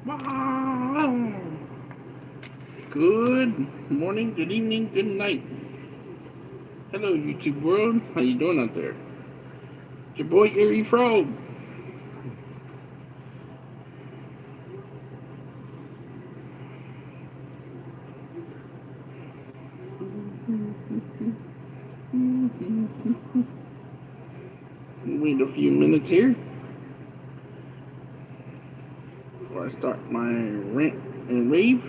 Good morning, good evening, good night. Hello, YouTube world. How you doing out there? It's your boy Eerie Frog. Wait a few minutes here before I start my rant and rave.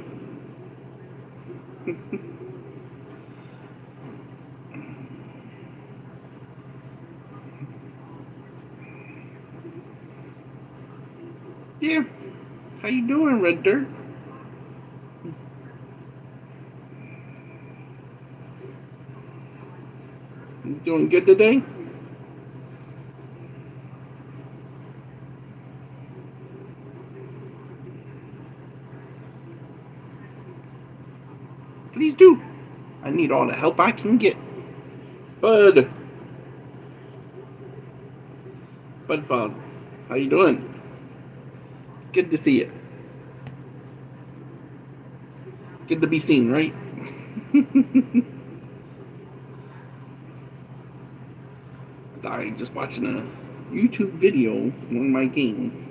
Yeah, how you doing, Red Dirt? You doing good today? Please do. I need all the help I can get. Bud, Bud Fuzz, how you doing? Good to see you. Good to be seen, right? Sorry, just watching a YouTube video on one of my games.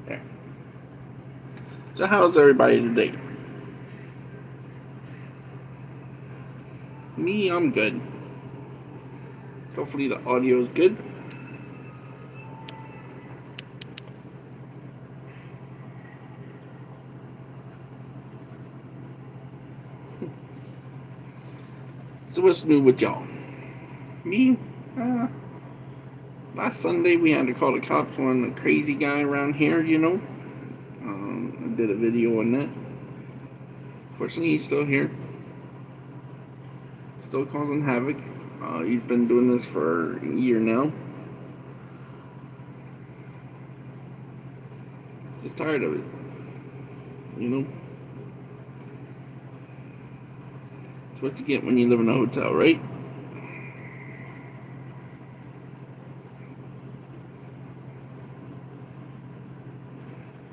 There. So how's everybody today? Me, I'm good. Hopefully the audio is good. So what's new with y'all? Me? Uh, Last Sunday we had to call the cops on a crazy guy around here, you know. I did a video on that. Fortunately, he's still here. Still causing havoc. He's been doing this for a year now. Just tired of it. You know? It's what you get when you live in a hotel, right?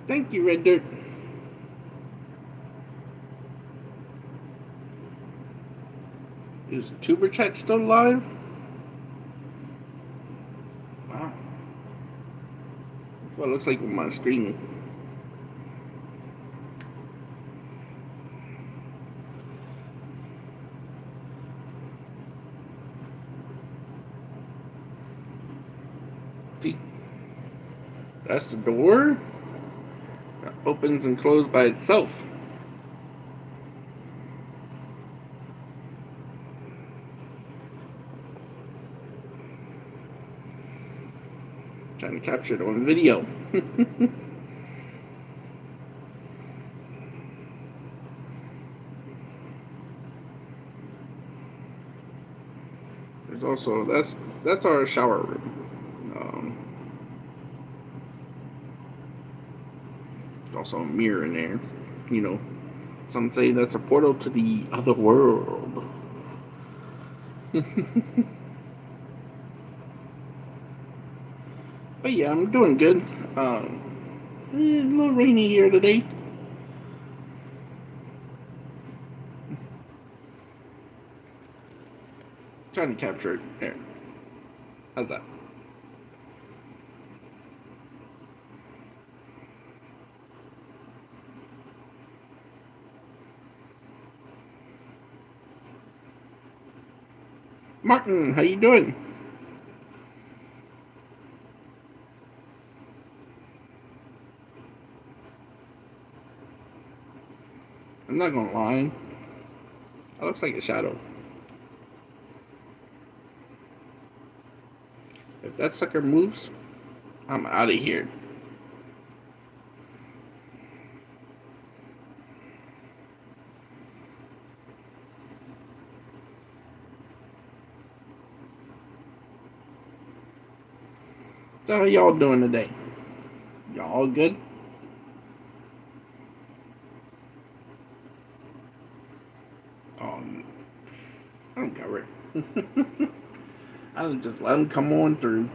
Thank you, Red Dirt. Is Chitchat still alive? Wow. That's what it looks like on my screen. See, that's the door. That opens and closes by itself. Trying to capture it on video. There's also that's our shower room. There's also a mirror in there. You know, some say that's a portal to the other world. But yeah, I'm doing good. It's a little rainy here today. Trying to capture it. There. How's that? Martin, how you doing? I'm not gonna lie. That looks like a shadow. If that sucker moves, I'm out of here. So how y'all doing today? Y'all all good? Oh, I don't cover it. I'll just let them come on through.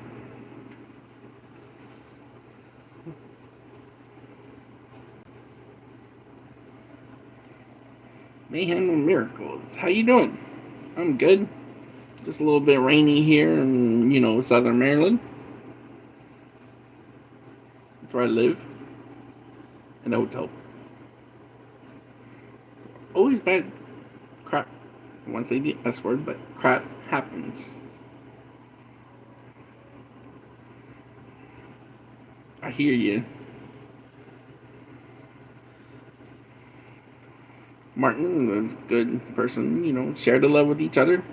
Mayhem and Miracles. How you doing? I'm good. Just a little bit rainy here in, Southern Maryland. That's where I live. In a hotel. Always bad crap. I won't say the S word, but crap happens. I hear you. Martin was a good person, share the love with each other.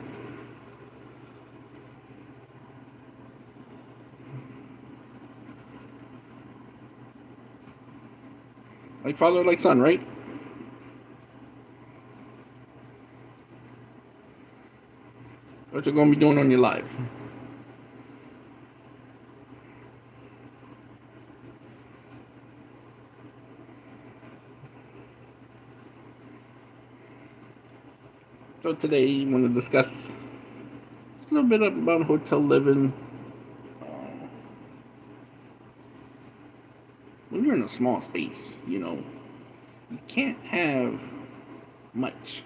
Like father, like son, right? What you gonna be doing on your live? So today, I want to discuss a little bit about hotel living. When you're in a small space, you can't have much.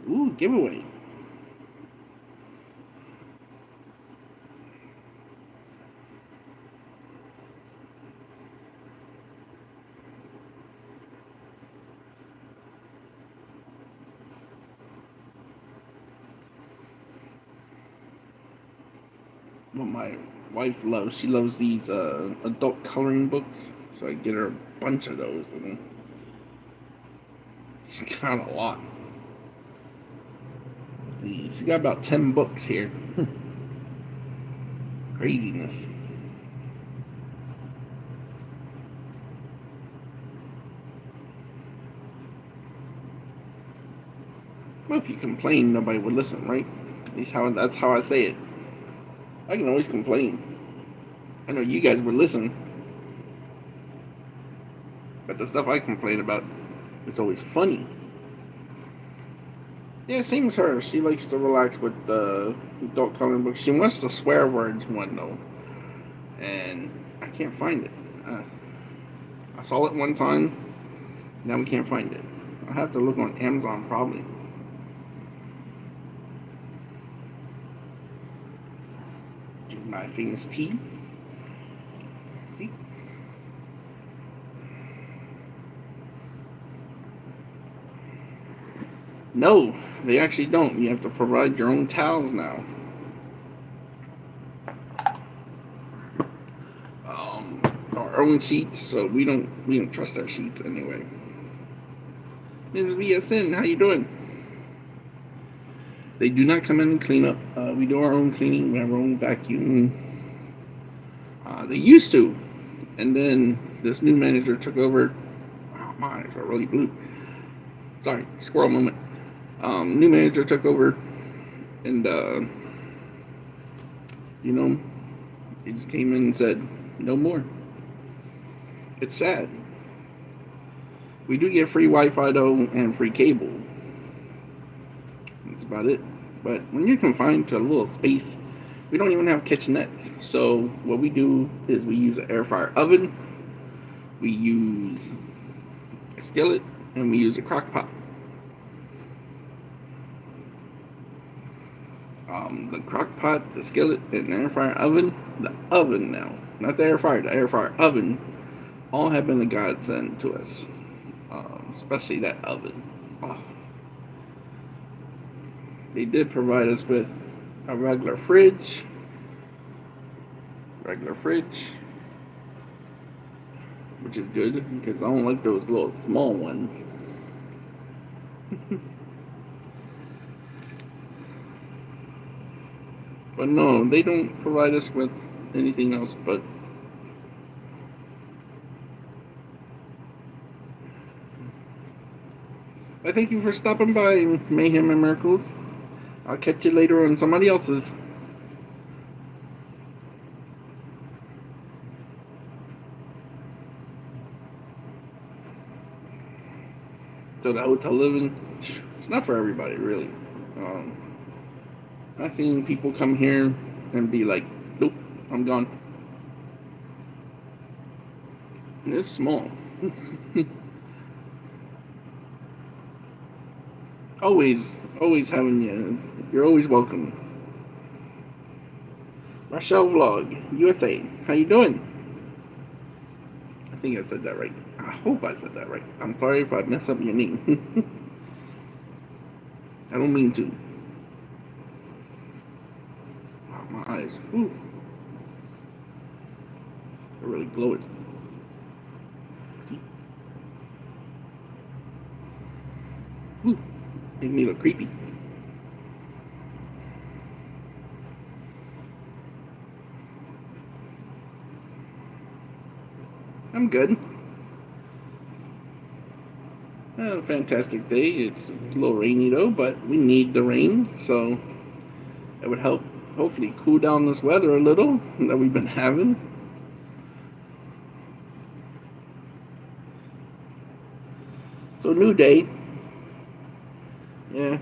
Ooh, giveaway. What my wife loves, she loves these adult coloring books, so I get her a bunch of those, and it's kind of a lot. See, she got about 10 books here. Craziness. Well, if you complain, nobody would listen, right? At least that's how I say it. I can always complain. I know you guys would listen, but the stuff I complain about, it's always funny. Yeah, same as her. She likes to relax with the adult coloring books. She wants the swear words one though, and I can't find it. I saw it one time. Now we can't find it. I'll have to look on Amazon probably. Drink my famous tea. See? No, they actually don't. You have to provide your own towels now. Our own sheets, so we don't trust our sheets anyway. Ms. VSN, how you doing? They do not come in and clean up. We do our own cleaning. We have our own vacuum. They used to, and then this new manager took over. Oh, my eyes are really blue. Sorry, squirrel moment. New manager took over, and he just came in and said, "No more." It's sad. We do get free Wi-Fi though, and free cable. That's about it. But when you're confined to a little space, we don't even have kitchenettes. So what we do is we use an air fryer oven, we use a skillet, and we use a crock pot. The crock pot, the skillet, and the air fryer oven, the oven now, not the air fryer, the air fryer oven, all have been a godsend to us. Especially that oven. Oh. They did provide us with a regular fridge, which is good because I don't like those little small ones. But no, they don't provide us with anything else but I thank you for stopping by, Mayhem and Miracles. I'll catch you later on somebody else's. So the hotel living, it's not for everybody, really. Um, I've seen people come here and be like, "Nope, I'm gone." And it's small. Always having you. You're always welcome. Rochelle Vlog, USA. How you doing? I think I said that right. I hope I said that right. I'm sorry if I mess up your name. I don't mean to. Wow, my eyes. Ooh. They're really glowing. See? Ooh. Make me look creepy. I'm good. Fantastic day. It's a little rainy though, but we need the rain, so it would help hopefully cool down this weather a little that we've been having. So new day. Yeah,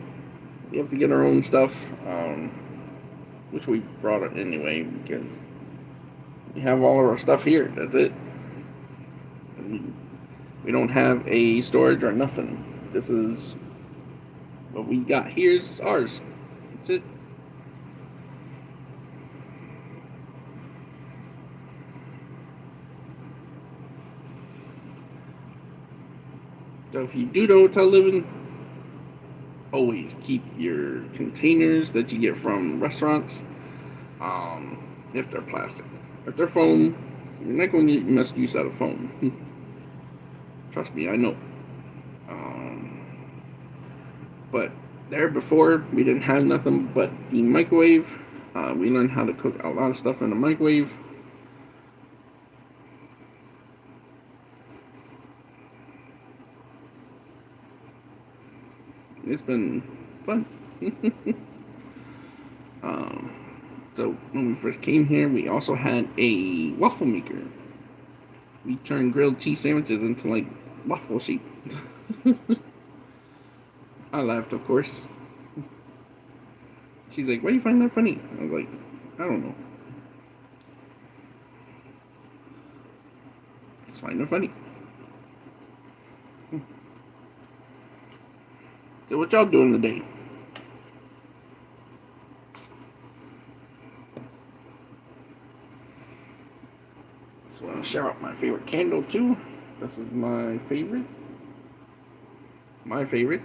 we have to get our own stuff, which we brought it anyway because we have all of our stuff here. That's it. And we don't have a storage or nothing. This is what we got. Here's ours. That's it. So if you do the hotel living, always keep your containers that you get from restaurants, if they're plastic. If they're foam, you're not going to get much use out of foam. Trust me, I know. But there before, we didn't have nothing but the microwave. We learned how to cook a lot of stuff in the microwave. It's been fun. So when we first came here, we also had a waffle maker. We turned grilled cheese sandwiches into like waffle sheet. I laughed, of course. She's like, "Why do you find that funny?" I was like, "I don't know. Just find it funny." So what y'all doing today? So I'll shout out my favorite candle too. This is my favorite. My favorite.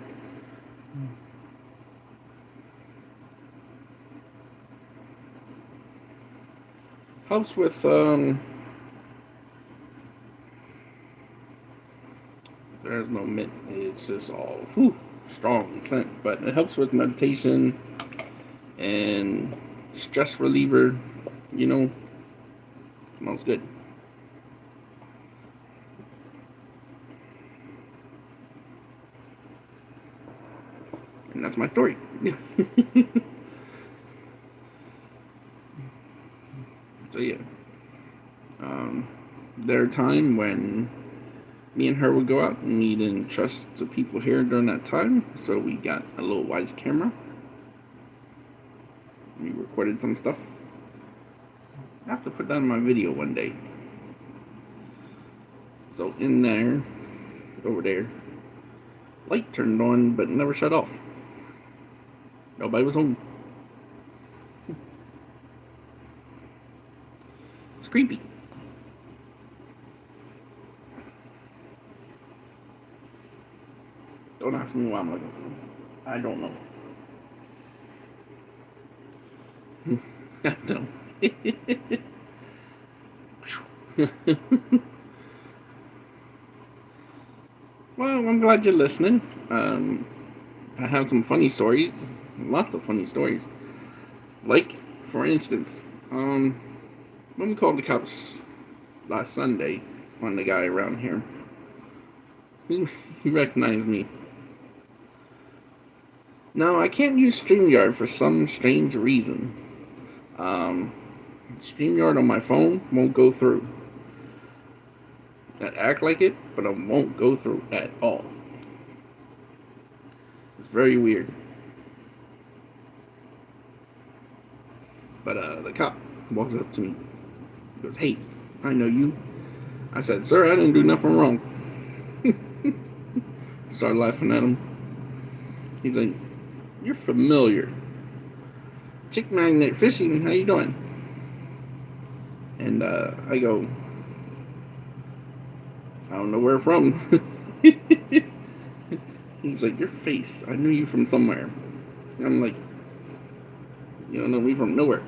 Helps with there's no mint. It's just all strong scent, but it helps with meditation and stress reliever. You know, smells good. And that's my story. So yeah, there are times when me and her would go out and we didn't trust the people here during that time, so we got a little wise camera. We recorded some stuff. I have to put that in my video one day. So in there, over there, light turned on but never shut off. Nobody was home. It's creepy. Don't ask me why I'm looking for. I don't know. I don't. Well, I'm glad you're listening. I have some funny stories. Lots of funny stories. Like, for instance, when we called the cops last Sunday on the guy around here, he recognized me. No, I can't use StreamYard for some strange reason. StreamYard on my phone won't go through. I act like it, but it won't go through at all. very weird. But the cop walks up to me. He goes, "Hey, I know you." I said, "Sir, I didn't do nothing wrong." Started laughing at him. He's like, "You're familiar. Chick Magnet Fishing, how you doing?" And I go, "I don't know where from." He's like, "Your face, I knew you from somewhere." And I'm like, "You don't know me from nowhere."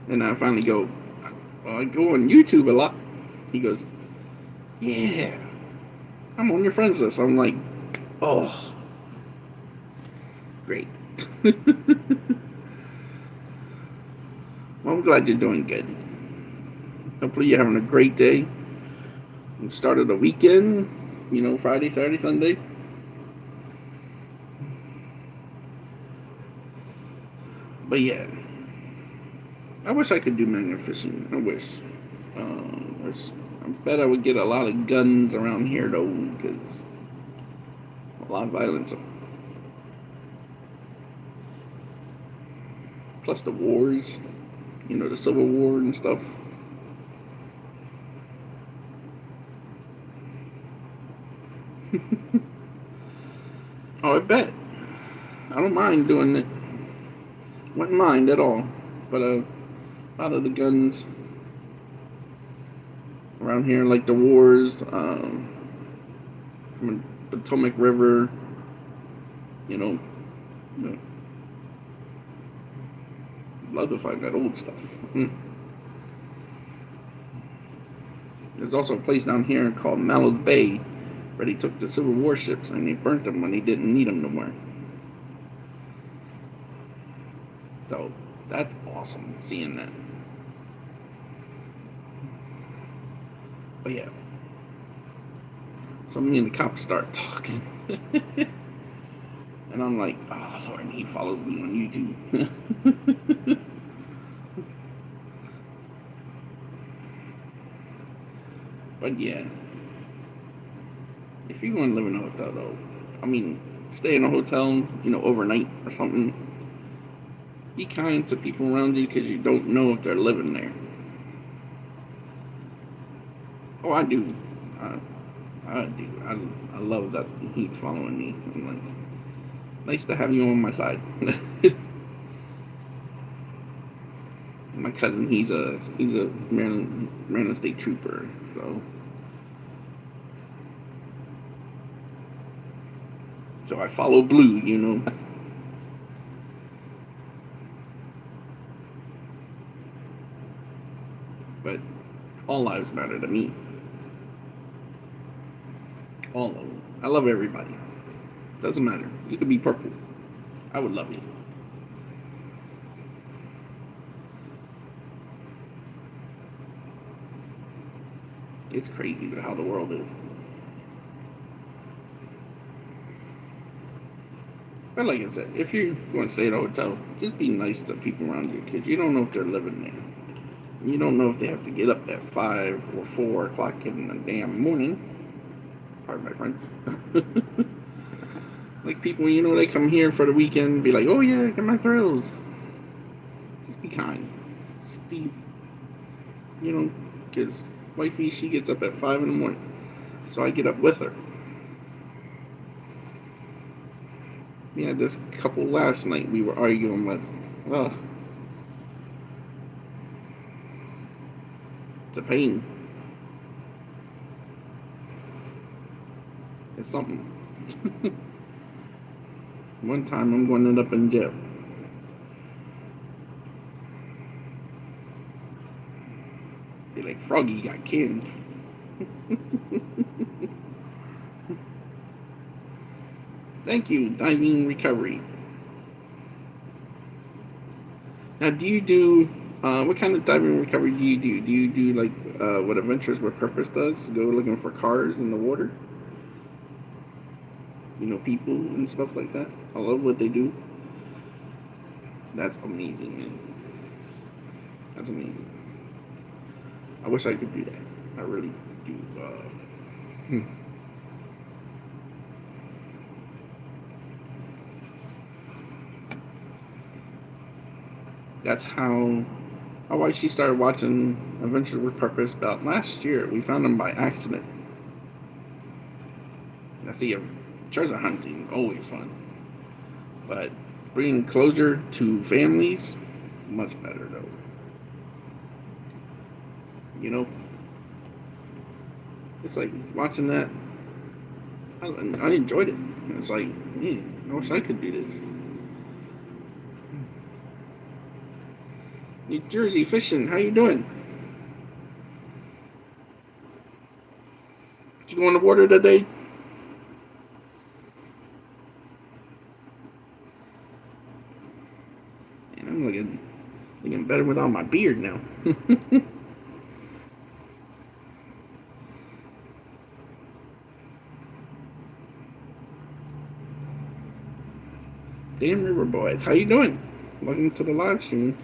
And I finally go, "Well, I go on YouTube a lot." He goes, "Yeah, I'm on your friends list." I'm like, "Oh, great." Well, I'm glad you're doing good. Hopefully you're having a great day. We started the weekend, Friday, Saturday, Sunday. But yeah, I wish I could do magnet fishing. I wish. I bet I would get a lot of guns around here though, because a lot of violence. Plus the wars, the Civil War and stuff. Oh, I bet. I don't mind doing it. Wouldn't mind at all. But a lot of the guns around here, like the wars, from the Potomac River, you know, love to find that old stuff. There's also a place down here called Mallows Bay where they took the Civil War ships and they burnt them when they didn't need them no more. So that's awesome seeing that. But yeah. So me and the cops start talking. And I'm like, oh Lord, and he follows me on YouTube. But yeah. If you're going to live in a hotel though, stay in a hotel, overnight or something. Be kind to people around you because you don't know if they're living there. Oh, I do. I do. I love that he's following me. I'm like, nice to have you on my side. My cousin, he's a Maryland State Trooper, so I follow blue. But all lives matter to me. All of them. I love everybody. Doesn't matter. You could be purple. I would love you. It's crazy how the world is. But like I said, if you're going to stay at a hotel, just be nice to people around you because you don't know if they're living there. You don't know if they have to get up at 5 or 4 o'clock in the damn morning. Pardon my French. Like people, they come here for the weekend, be like, oh yeah, get my thrills. Just be kind. Just be, because wifey, she gets up at 5 in the morning. So I get up with her. We had this couple last night we were arguing with. Ugh. It's a pain. It's something. One time I'm going to end up in jail. Be like, Froggy got canned. Thank you, Diving Recovery. Now, do you do, what kind of diving recovery do you do? Do you do like what Adventures with Purpose does? Go looking for cars in the water? People and stuff like that? I love what they do. That's amazing, man. That's amazing. I wish I could do that. I really do. That's how my wife, she started watching Adventures with Purpose about last year. We found them by accident. I see, treasure hunting always fun, but bringing closure to families, much better though. You know, it's like watching that. I enjoyed it. It's like, man, I wish I could do this. New Jersey fishing, how you doing? Did you go in the water today? And I'm looking better without my beard now. Damn River Boys, how you doing? Welcome to the live stream.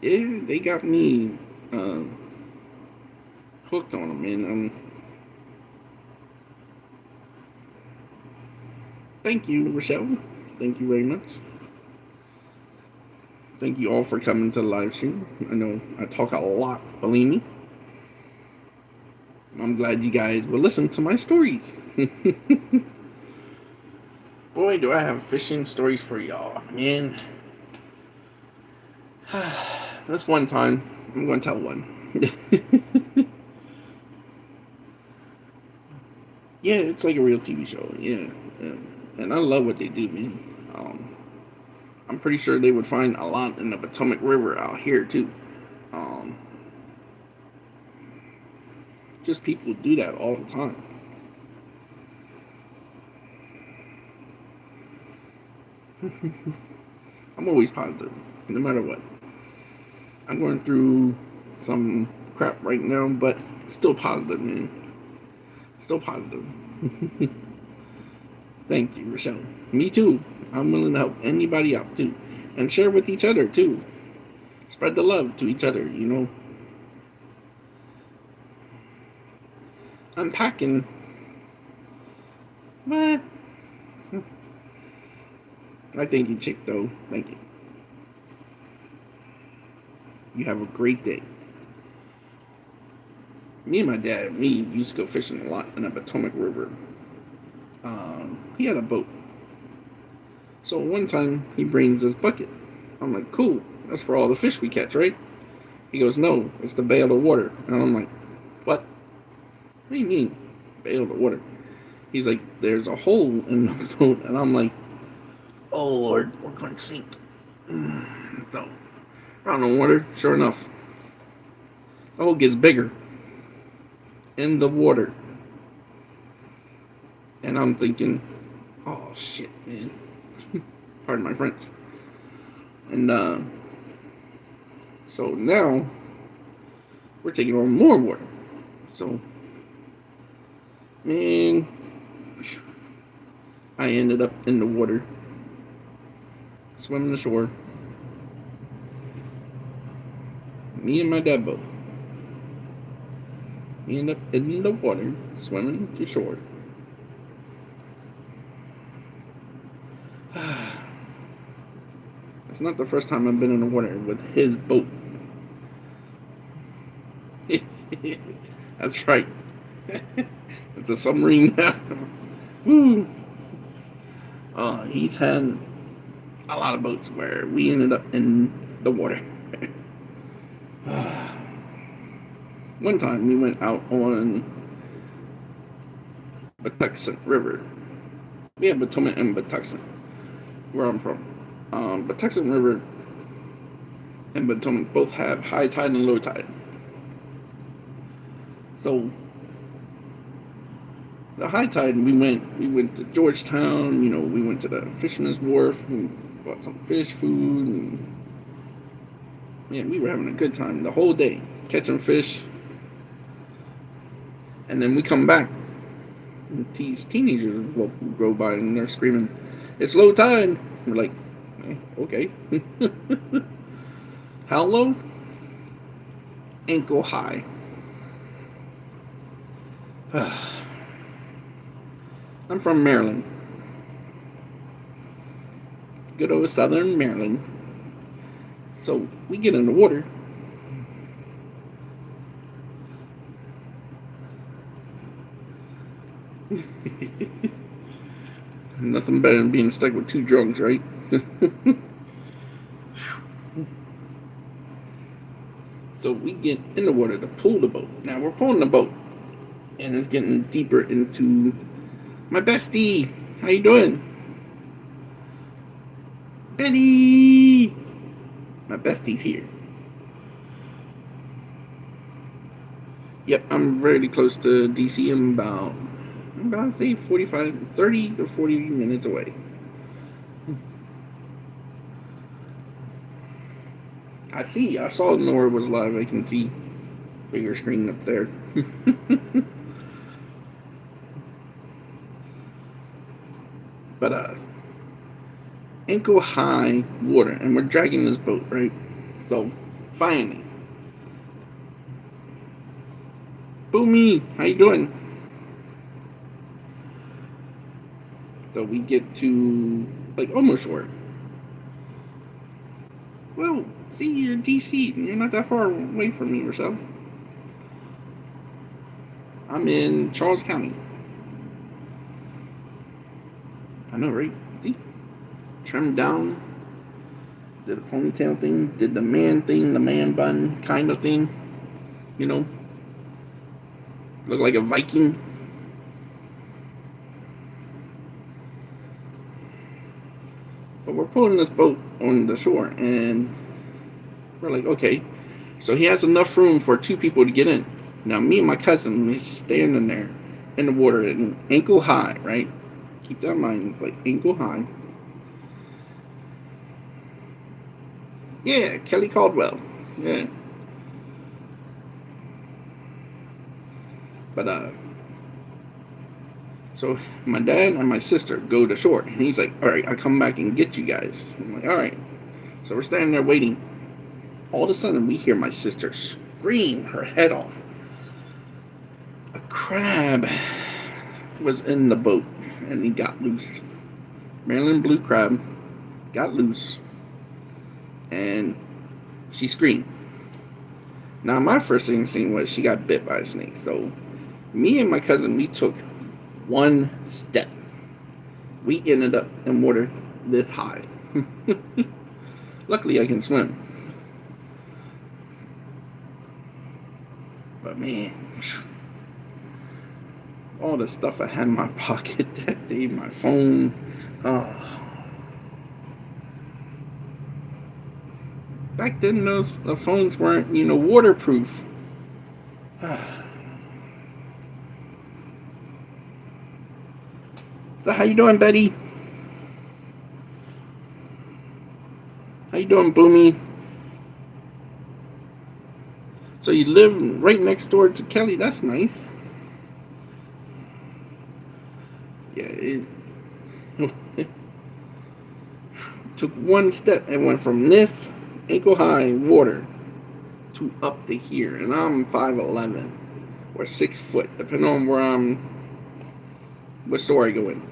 Yeah, they got me hooked on them, man. Thank you, Rochelle. Thank you very much. Thank you all for coming to the live stream. I know I talk a lot, believe me. I'm glad you guys will listen to my stories. Boy, do I have fishing stories for y'all, man. This one time, I'm going to tell one. Yeah, it's like a real TV show. Yeah. And I love what they do, man. I'm pretty sure they would find a lot in the Potomac River out here too. Just people do that all the time. I'm always positive, no matter what. I'm going through some crap right now, but still positive, man. Still positive. Thank you, Rochelle. Me too. I'm willing to help anybody out too. And share with each other too. Spread the love to each other, you know. I'm packing. I thank you, Chick, though. Thank you. You have a great day. Me and my dad, we used to go fishing a lot in the Potomac River. He had a boat. So one time, he brings this bucket. I'm like, cool, that's for all the fish we catch, right? He goes, no, it's to bail the water. And I'm like, what? What do you mean, bail the water? He's like, there's a hole in the boat. And I'm like, oh Lord, we're going to sink. So, around the water, sure enough, the hole gets bigger in the water. And I'm thinking, oh shit, man. Pardon my French. And so now we're taking on more water. So, man, I ended up in the water, swimming the shore. Me and my dad both. We end up in the water, swimming to shore. It's not the first time I've been in the water with his boat. That's right. It's a submarine now. Woo. He's had a lot of boats where we ended up in the water. One time we went out on Patuxent River. We have Potomac and Patuxent, where I'm from. Patuxent River and Potomac both have high tide and low tide. So the high tide, we went to Georgetown. You know, we went to the Fisherman's Wharf and bought some fish food, and man, we were having a good time the whole day, catching fish. And then we come back, and these teenagers will go by and they're screaming, "It's low tide!" We're like, okay. How low? Ankle high. I'm from Maryland. Good old Southern Maryland. So we get in the water. Nothing better than being stuck with two drunks, right? So we get in the water to pull the boat. Now we're pulling the boat, and it's getting deeper into my bestie. How you doing, Betty? My bestie's here. Yep, I'm really close to DC. I'm about to say 30 to 40 minutes away. I saw Nora was live. I can see bigger screen up there. But ankle high water, and we're dragging this boat, right? So finally, Boomy, how you doing? So we get to like almost shore. Well, see, you're in DC, and you're not that far away from me or so. I'm in Charles County. I know, right? See? Trimmed down, did a ponytail thing, did the man thing, the man bun kind of thing. You know, look like a Viking. But we're pulling this boat on the shore, and we're like, okay, so he has enough room for two people to get in. Now, me and my cousin, we're standing there in the water, and ankle high, right? Keep that in mind. It's like ankle high. Yeah, Kelly Caldwell. Yeah. But so my dad and my sister go to shore, and he's like, "All right, I'll come back and get you guys." I'm like, "All right." So we're standing there waiting. All of a sudden, we hear my sister scream her head off. A crab was in the boat, and he got loose. Maryland blue crab got loose, and she screamed. Now, my first instinct was she got bit by a snake. So, me and my cousin, we took one step. We ended up in water this high. Luckily, I can swim. But man, all the stuff I had in my pocket that day, my phone. Back then, the phones weren't, waterproof. So how you doing, Betty? How you doing, Boomy? So you live right next door to Kelly. That's nice. Yeah, it took one step and went from this ankle high water to up to here, and I'm 5'11" or 6 foot, depending on what store I go in.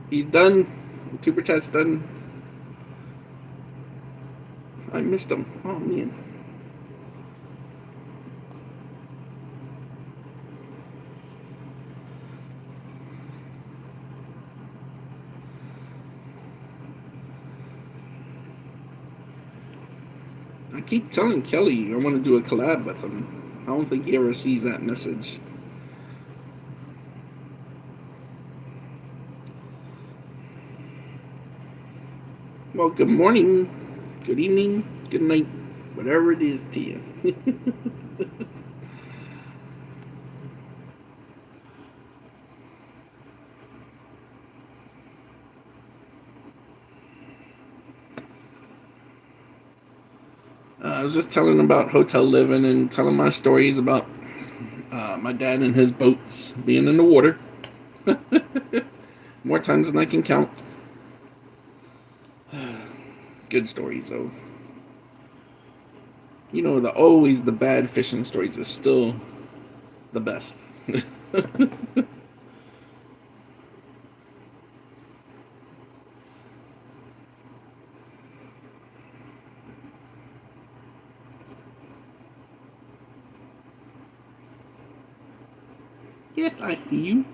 He's done. Super Chat's done. I missed him. Oh man. I keep telling Kelly I want to do a collab with him. I don't think he ever sees that message. Well, good morning, good evening, good night, whatever it is to you. I was just telling about hotel living and telling my stories about my dad and his boats being in the water. More times than I can count. Good stories, though. Always the bad fishing stories is still the best. Yes, I see you.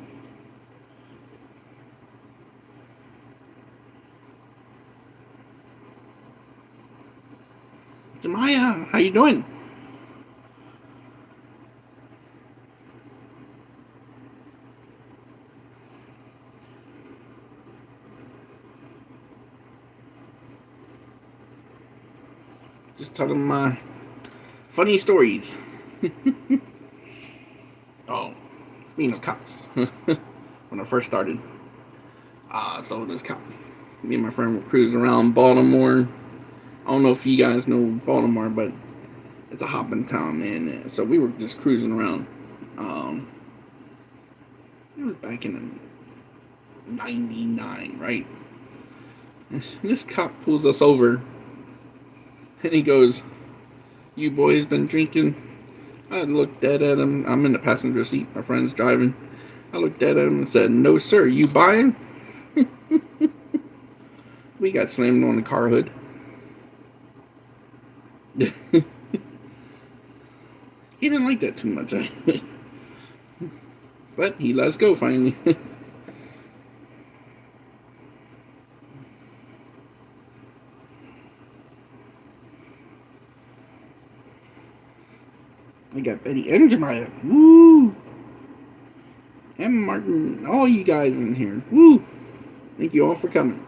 Jemiah, how you doing? Just telling my funny stories. Oh, speaking of cops, when I first started, so this cop, me and my friend were cruising around Baltimore. I don't know if you guys know Baltimore, but it's a hopping town, man. So we were just cruising around. Um, it was back in '99, right? This cop pulls us over, and he goes, "You boys been drinking?" I looked dead at him. I'm in the passenger seat. My friend's driving. I looked dead at him and said, "No, sir. You buying?" We got slammed on the car hood. He didn't like that too much. But he let us go finally. I got Betty and Jemiah. Woo! And Martin, all you guys in here. Woo! Thank you all for coming.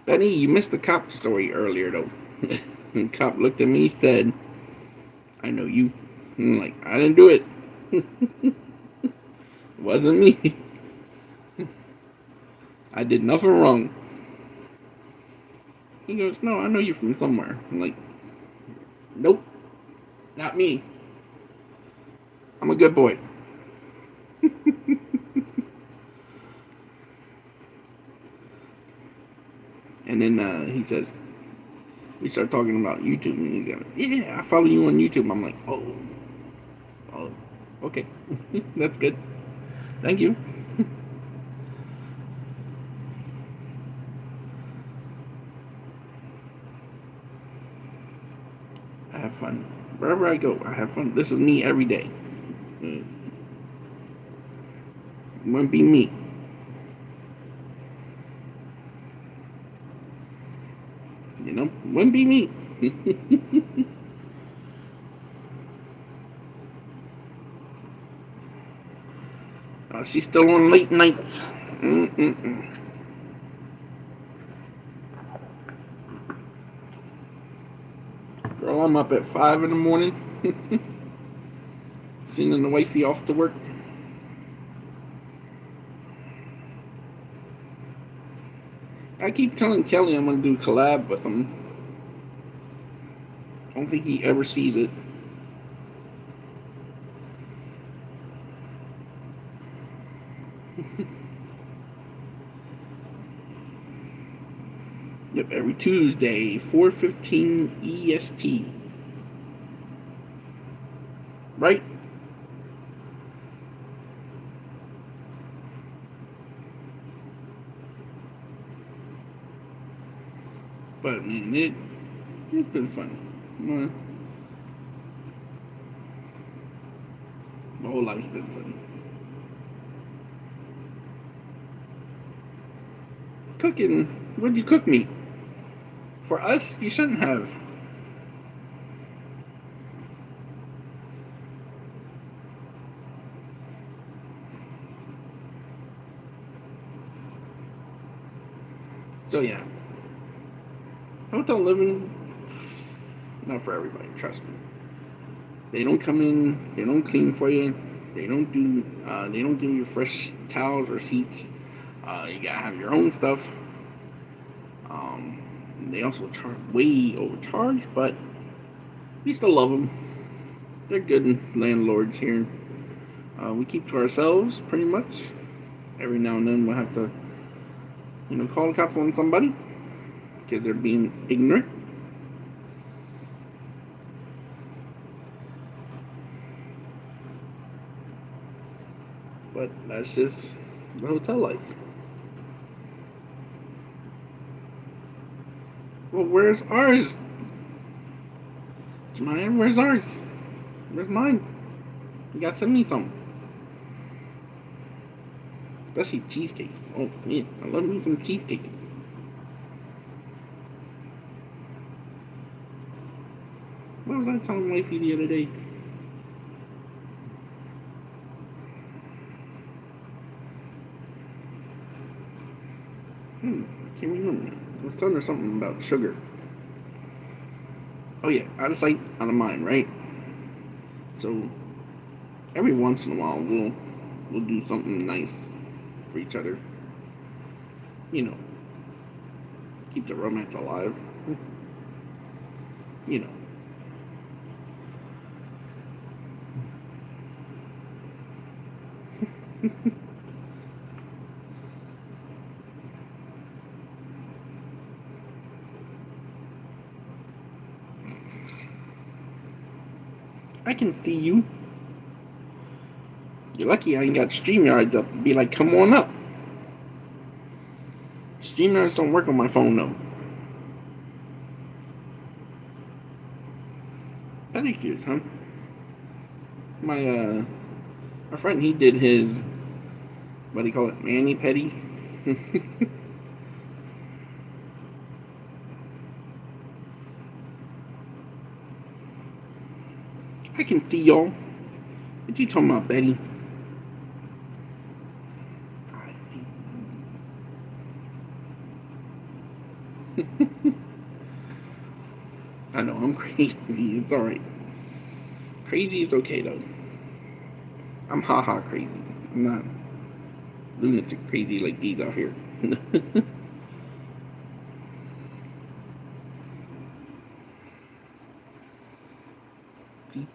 Benny, you missed the cop story earlier though. The cop looked at me, said, "I know you." I'm like, "I didn't do it. It wasn't me. I did nothing wrong." He goes, "No, I know you from somewhere." I'm like, "Nope, not me. I'm a good boy." And then he says, we start talking about YouTube, and he's like, "Yeah, I follow you on YouTube." I'm like, oh, okay, that's good. Thank you. I have fun wherever I go. I have fun. This is me every day. It wouldn't be me. You know, wouldn't be me. She's still on late nights. Mm-mm-mm. Girl, I'm up at 5 in the morning, sending the wifey off to work. I keep telling Kelly I'm gonna do a collab with him. I don't think he ever sees it. Yep, every Tuesday, 4:15 EST. Right? But man, it's been fun. My whole life's been fun. Cooking? What'd you cook me? For us, you shouldn't have. So yeah, hotel living, not for everybody. Trust me. They don't come in. They don't clean for you. They don't do. They don't give you fresh towels or sheets. You gotta have your own stuff. They also charge way overcharged, but we still love them. They're good landlords here. We keep to ourselves pretty much. Every now and then we'll have to, call a cop on somebody because they're being ignorant. But that's just the hotel life. Well, where's ours? Jemima, where's ours? Where's mine? You gotta send me some. Especially cheesecake. Oh, man, I love me some cheesecake. What was I telling Wifey the other day? I can't remember. I was telling her something about sugar. Oh yeah, out of sight, out of mind, right? So every once in a while we'll do something nice for each other. You know, keep the romance alive. You know. I can see you. You're lucky I ain't got StreamYards up. Be like, come on up. StreamYards don't work on my phone though. Pedicures, huh? My friend, he did his, what do you call it, mani pedis. I can see y'all. What you talking about, Betty? I see you. I know, I'm crazy. It's alright. Crazy is okay, though. I'm haha crazy. I'm not lunatic crazy like these out here.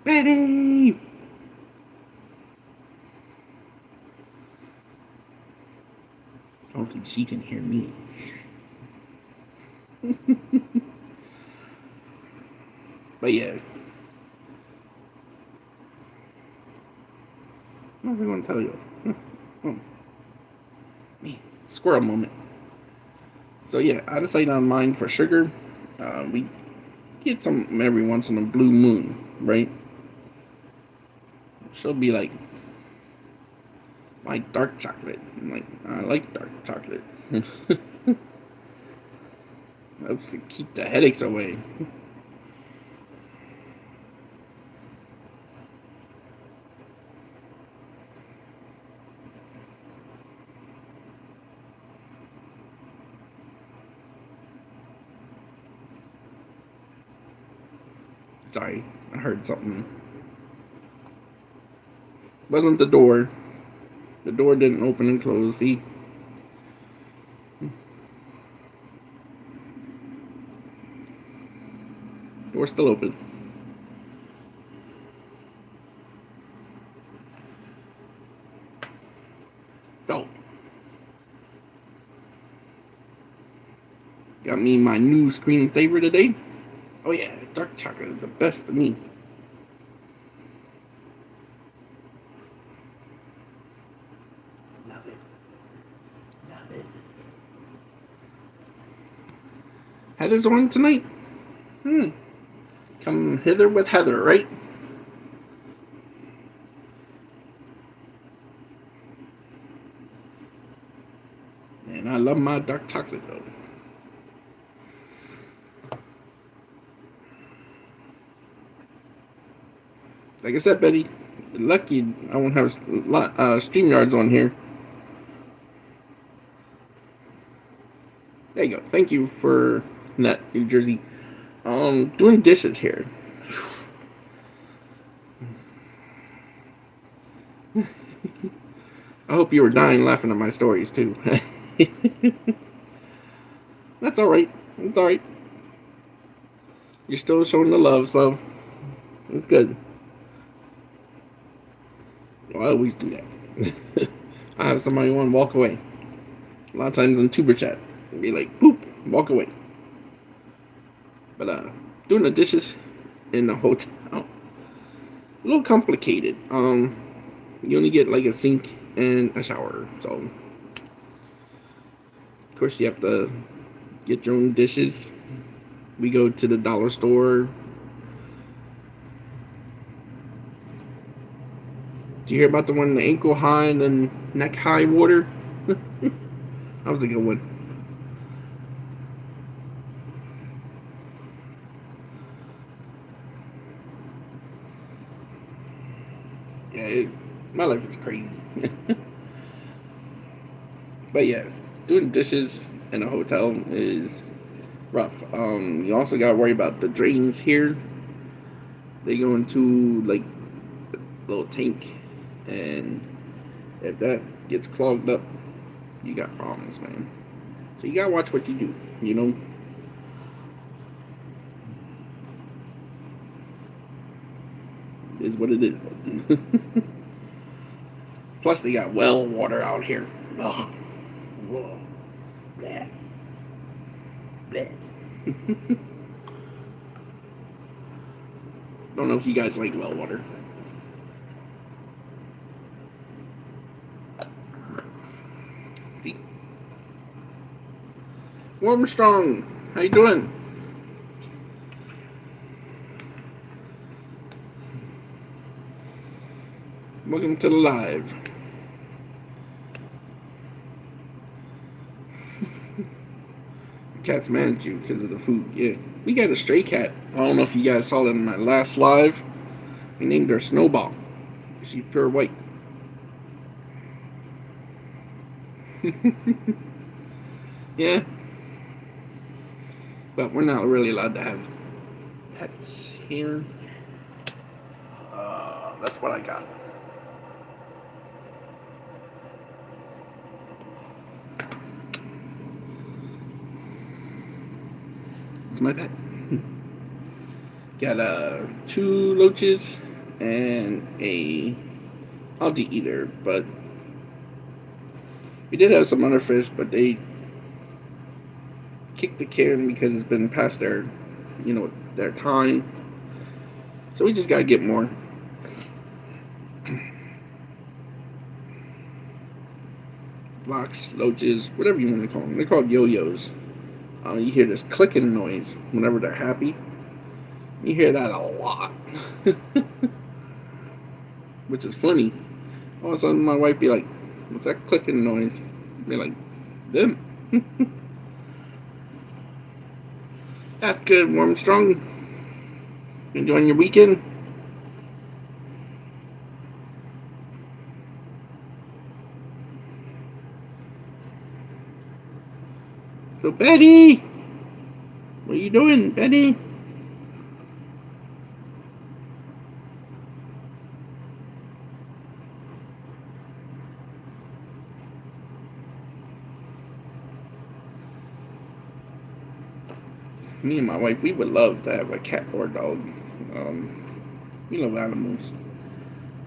Betty! I don't think she can hear me. But yeah. What was I going to tell you? Oh. Man, squirrel moment. So yeah, out of sight, out of mind for sugar. We get some every once in a blue moon, right? She'll be like dark chocolate. I'm like, I like dark chocolate. Helps to keep the headaches away. Sorry, I heard something. Wasn't the door. The door didn't open and close, see? Door's still open. So, got me my new screensaver today. Oh yeah, dark chocolate is the best to me. Love it. Love it. Heather's on tonight? Come hither with Heather, right? And I love my dark chocolate though. Like I said, Betty, lucky I won't have StreamYards on here. There you go. Thank you for that, New Jersey. Doing dishes here. I hope you were dying laughing at my stories too. That's alright. It's alright. You're still showing the love, so it's good. Well, I always do that. I have somebody want to walk away. A lot of times in tuber chat, be like, "Boop, walk away." But doing the dishes in the hotel, a little complicated. You only get like a sink and a shower. So, of course, you have to get your own dishes. We go to the dollar store. Did you hear about the one in the ankle high and then neck high water? That was a good one. Yeah, my life is crazy. But yeah, doing dishes in a hotel is rough. You also gotta worry about the drains here. They go into like a little tank, and if that gets clogged up, you got problems, man. So you gotta watch what you do. You know, is what it is. Plus, they got well water out here. Ugh. Bleh. Bleh. Don't know if you guys like well water. See, Warm Strong, how you doing? Welcome to the live. Cat's mad at you because of the food. Yeah, we got a stray cat. I don't know if you guys saw that in my last live. We named her Snowball. She's pure white. Yeah, but we're not really allowed to have pets here. That's what I got. It's my pet. Got two loaches and a algae eater, but we did have some other fish, but they kicked the can because it's been past their, their time. So we just gotta get more. Locks, loaches, whatever you want to call them. They're called yo-yos. You hear this clicking noise whenever they're happy. You hear that a lot. Which is funny. All of a sudden my wife be like, what's that clicking noise? Be like, them. That's good, Warm Strong. Enjoying your weekend? So Betty, what are you doing, Betty? Me and my wife, we would love to have a cat or a dog. Um, we love animals.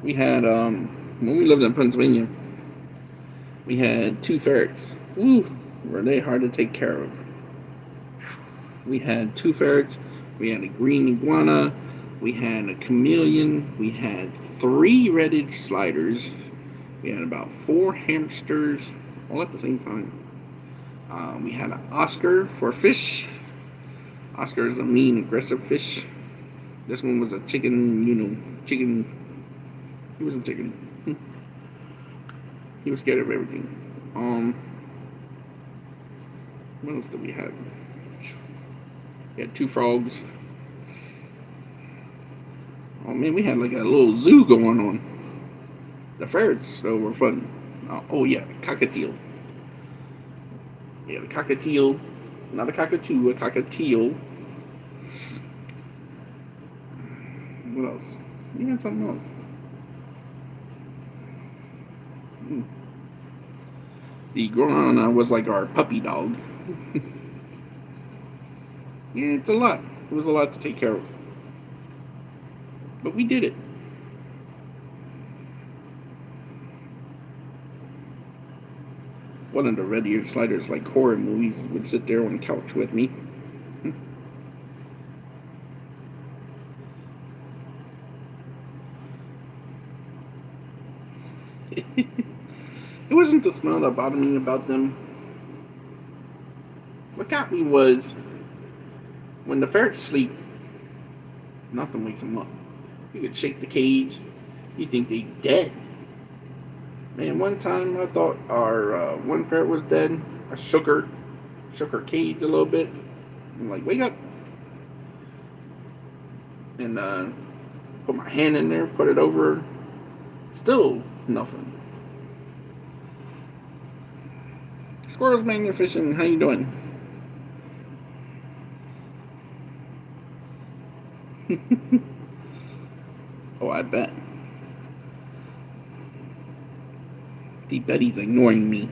We had when we lived in Pennsylvania, we had two ferrets. Ooh, were they hard to take care of? We had two ferrets. We had a green iguana. We had a chameleon. We had three reddish sliders. We had about four hamsters, all at the same time. We had an Oscar for fish. Oscar is a mean, aggressive fish. This one was a chicken, chicken. He was a chicken. He was scared of everything. What else did we have? We had two frogs. Oh man, we had like a little zoo going on. The ferrets, though, were fun. Oh yeah, cockatiel. Yeah, the cockatiel. Not a cockatoo, a cockatiel. What else? We had something else. The Guarana was like our puppy dog. Yeah, it's a lot. It was a lot to take care of. But we did it. One of the red-eared sliders, like horror movies, would sit there on the couch with me. It wasn't the smell that bothered me about them. What got me was when the ferrets sleep, nothing wakes them up. You could shake the cage, you think they dead. Man, one time I thought our one ferret was dead. I shook her cage a little bit. I'm like, wake up. And put my hand in there, put it over her. Still nothing. Squirrels, man, you're fishing. How you doing? Oh, I bet. The Betty's ignoring me.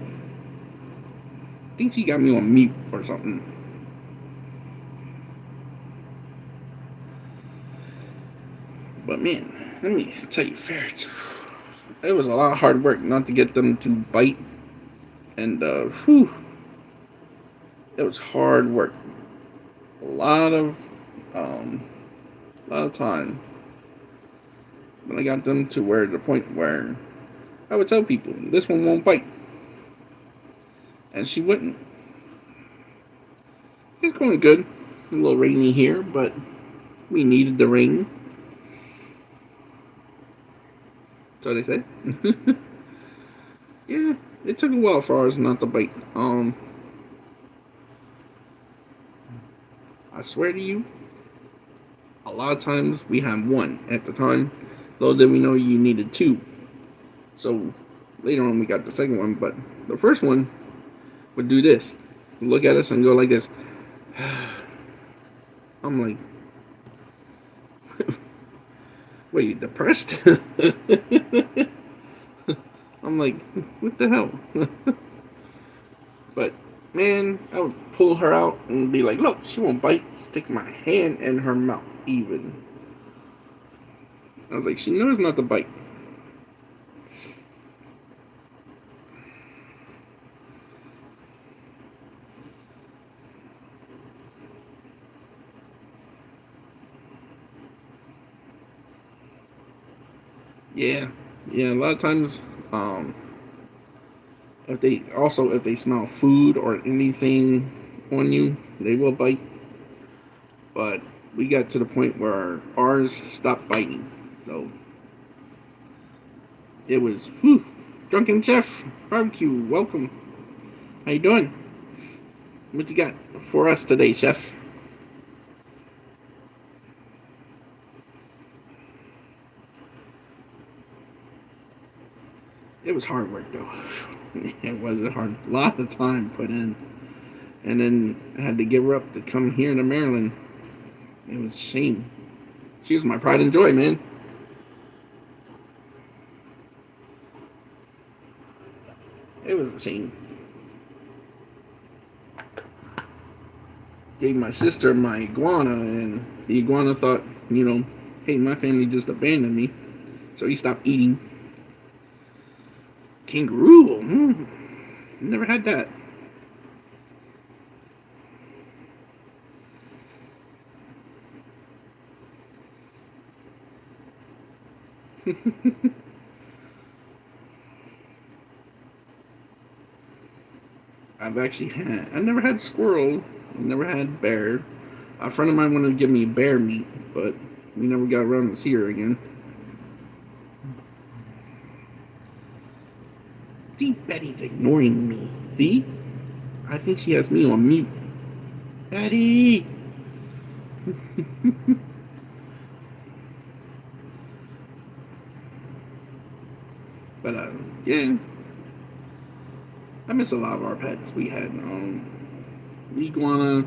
I think she got me on mute or something. But man, let me tell you, ferrets. It was a lot of hard work not to get them to bite, and it was hard work. A lot of time. But I got them to where the point where I would tell people this one won't bite, and she wouldn't. It's going good. A little rainy here, but we needed the rain. So they say. Yeah, it took a while for ours not to bite. I swear to you, a lot of times we had one at the time. Little did we know you needed two. So later on we got the second one, but the first one would do this. Look at us and go like this. I'm like, what, are you depressed? I'm like, what the hell? But man, I would pull her out and be like, look, she won't bite. Stick my hand in her mouth even. I was like, she knows not to bite. Yeah, a lot of times, if they smell food or anything on you, they will bite. But we got to the point where ours stopped biting, so it was Drunken Chef Barbecue. Welcome. How you doing? What you got for us today, Chef? It was hard work though. It was a lot of time put in, and then I had to give her up to come here to Maryland. It was a shame. She was my pride and joy, man. It was a shame. Gave my sister my iguana, and the iguana thought, hey, my family just abandoned me, so he stopped eating. Kangaroo. Never had that. I never had squirrel. I never had bear. A friend of mine wanted to give me bear meat, but we never got around to see her again. See, Betty's ignoring me. See? I think she has me on mute. Betty! But, yeah. I miss a lot of our pets we had. The iguana,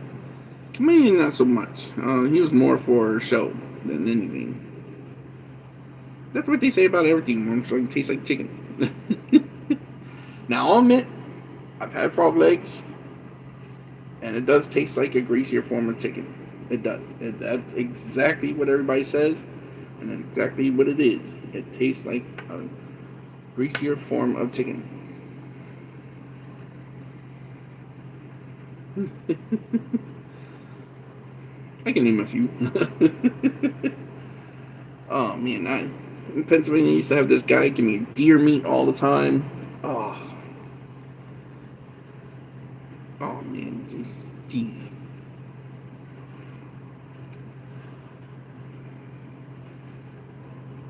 chameleon, not so much. He was more for show than anything. That's what they say about everything. I'm sure it tastes like chicken. Now, I'll admit, I've had frog legs, and it does taste like a greasier form of chicken. It does. That's exactly what everybody says, and exactly what it is. It tastes like a greasier form of chicken. I can name a few. Oh man, in Pennsylvania, I used to have this guy give me deer meat all the time. Oh,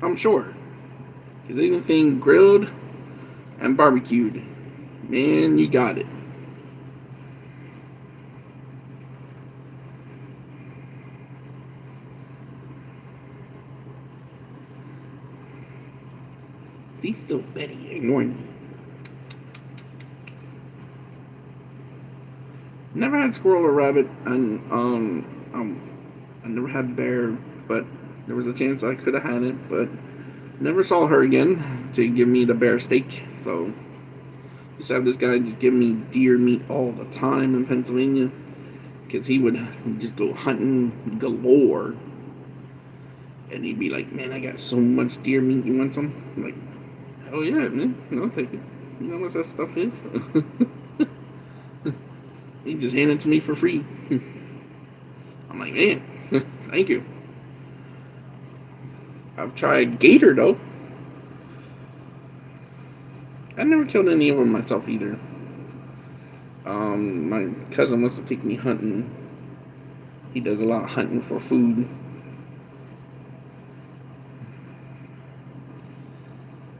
I'm sure. Because anything grilled and barbecued, man, you got it. See, still Betty ignoring me. Never had squirrel or rabbit, and I never had bear, but there was a chance I could have had it, but never saw her again to give me the bear steak. So just have this guy just give me deer meat all the time in Pennsylvania, because he would just go hunting galore, and he'd be like, "Man, I got so much deer meat. You want some?" I'm like, "Oh yeah, man, I'll take it. You know what that stuff is?" He just handed it to me for free. I'm like, man, thank you. I've tried gator though. I never killed any of them myself either. My cousin wants to take me hunting. He does a lot of hunting for food.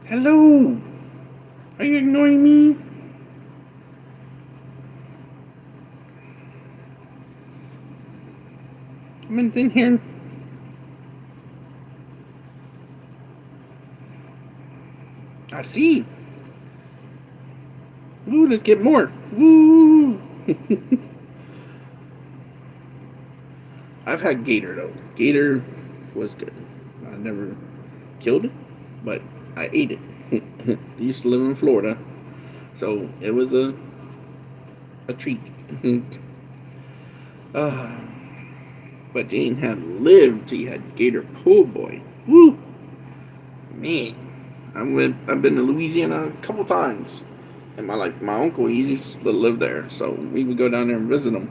Hello, are you ignoring me? I'm in here. I see. Woo, let's get more. Woo! I've had gator though. Gator was good. I never killed it, but I ate it. I used to live in Florida, so it was a treat. uh, but Jane had lived. He had gator po' boy. Woo! Man, I've been to Louisiana a couple times in my life. My uncle, he used to live there, so we would go down there and visit him.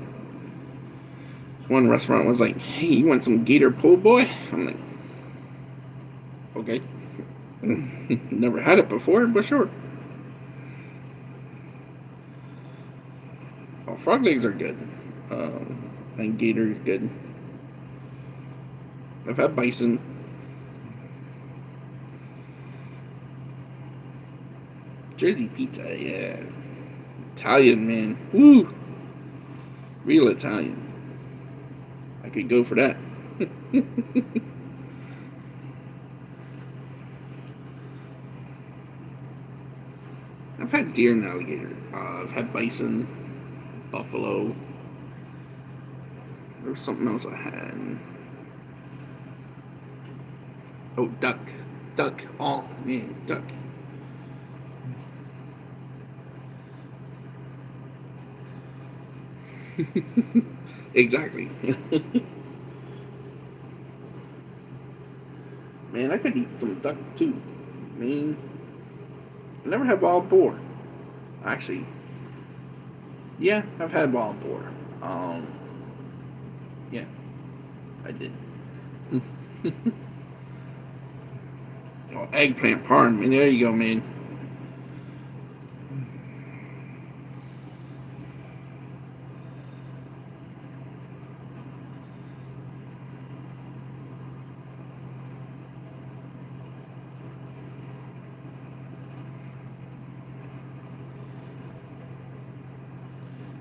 One restaurant was like, "Hey, you want some gator po' boy?" I'm like, "Okay." Never had it before, but sure. Oh, frog legs are good. And gator is good. I've had bison. Jersey pizza, yeah. Italian, man. Woo! Real Italian. I could go for that. I've had deer and alligator. I've had bison, buffalo. There was something else I had. Oh, duck. Duck. Oh, man, duck. Exactly. Man, I could eat some duck too. Man, I never had wild boar. Actually, yeah, I've had wild boar. Yeah, I did. Oh, eggplant parm. Man, there you go, man.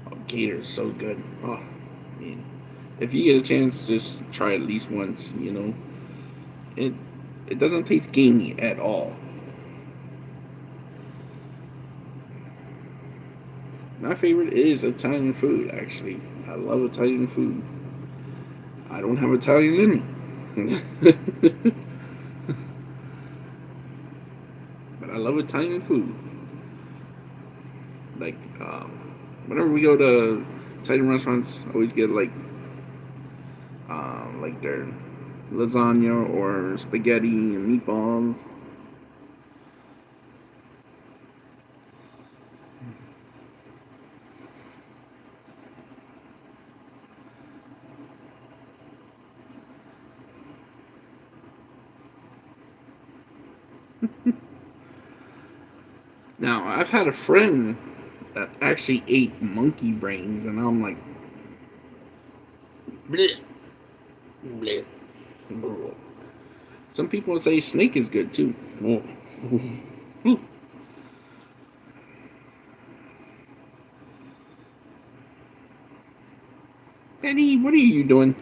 Oh, gator's so good. Oh, man. If you get a chance, just try at least once. It it doesn't taste gamey at all. My favorite is Italian food. Actually, I love Italian food. I don't have Italian in me, but I love Italian food. Like whenever we go to Italian restaurants, I always get like their lasagna or spaghetti and meatballs. Now, I've had a friend that actually ate monkey brains, and I'm like, bleh, bleh, bleh. Some people say snake is good too. Betty, what are you doing?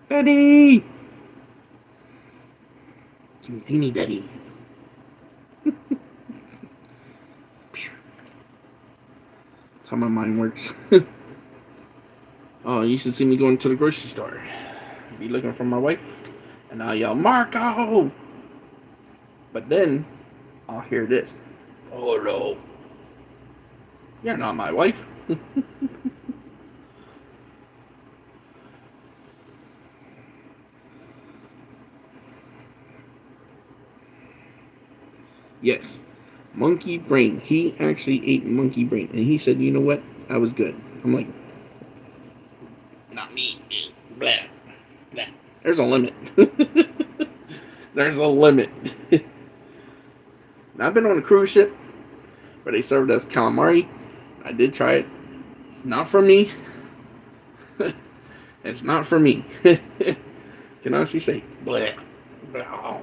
Betty! Can you see me, Betty? That's how my mind works. Oh, you should see me going to the grocery store. Be looking for my wife, and I'll yell, Marco! But then, I'll hear this. Oh no. You're not my wife. Yes. Monkey brain. He actually ate monkey brain. And he said, you know what? I was good. I'm like, not me. Blah. Blah. There's a limit. There's a limit. Now, I've been on a cruise ship where they served us calamari. I did try it. It's not for me. It's not for me. Can honestly say, blah. Blah.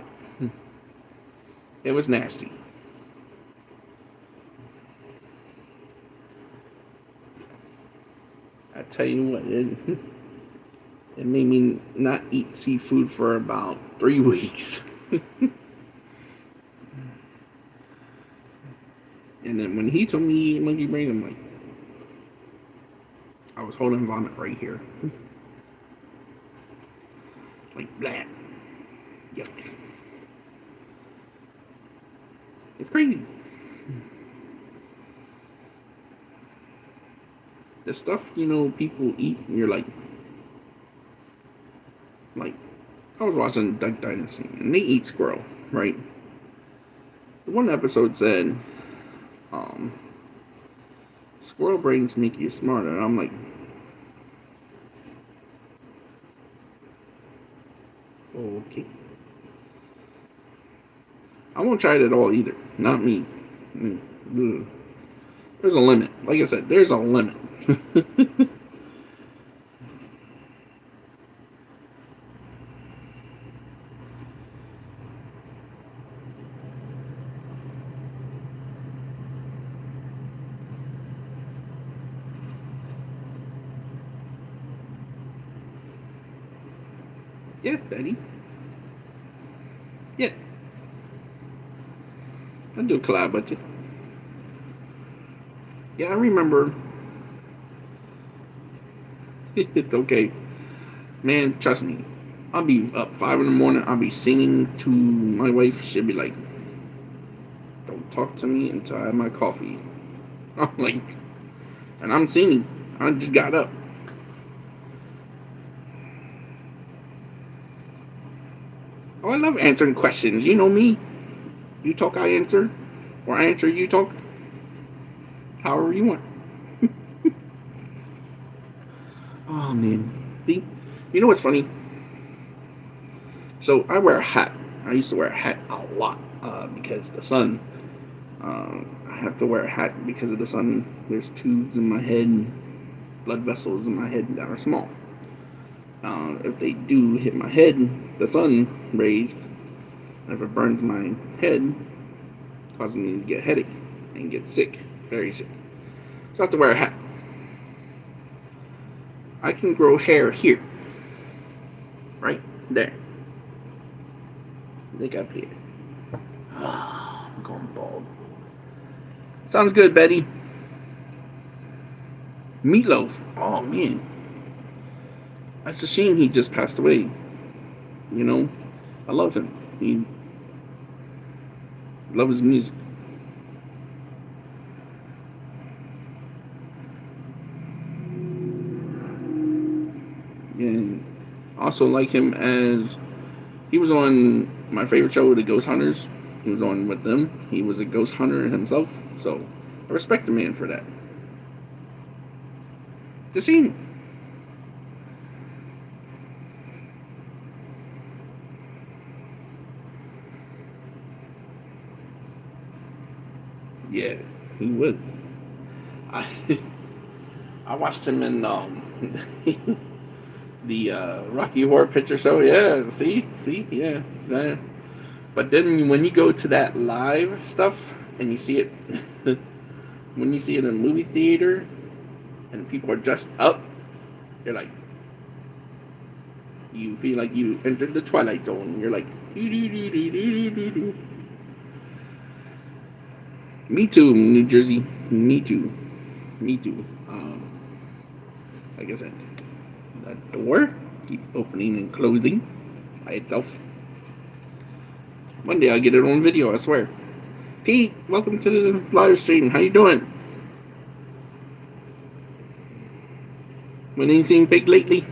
It was nasty. I tell you what, it made me not eat seafood for about 3 weeks. And then when he told me to eat monkey brain, I'm like, I was holding vomit right here. Like, blah. Yuck. It's crazy. The stuff, people eat, and you're like, I was watching Duck Dynasty, and they eat squirrel, right? The one episode said, squirrel brains make you smarter. And I'm like, okay. I won't try it at all either. Not me. There's a limit. Like I said, there's a limit. Yes, Betty. Yes. I'll do a collab with you. Yeah, I remember. It's okay. Man, trust me. I'll be up 5 in the morning. I'll be singing to my wife. She'll be like, don't talk to me until I have my coffee. I'm like, and I'm singing. I just got up. Oh, I love answering questions. You know me. You talk, I answer. Or I answer, you talk. However you want. Oh, man. See? You know what's funny? So, I wear a hat. I used to wear a hat a lot because the sun. I have to wear a hat because of the sun. There's tubes in my head, blood vessels in my head that are small. If they do hit my head, the sun rays, if it burns my head, causing me to get a headache and get sick, very sick. So I have to wear a hat. I can grow hair here, right there. Look up here. I'm going bald. Sounds good, Betty. Meatloaf. Oh man, that's a shame he just passed away. I love him. Love his music. And also like him as he was on my favorite show, The Ghost Hunters. He was on with them. He was a ghost hunter himself, so I respect the man for that. The scene. Yeah, he was. I I watched him in the Rocky Horror Picture Show. Yeah, yeah. That. But then when you go to that live stuff and you see it, when you see it in a movie theater and people are dressed up, you're like, you feel like you entered the Twilight Zone. You're like, doo doo doo doo doo doo doo. Me too, New Jersey. Me too. Me too. Like I said, that door keep opening and closing by itself. One day I'll get it on video, I swear. Pete, welcome to the live stream. How you doing? Win anything big lately?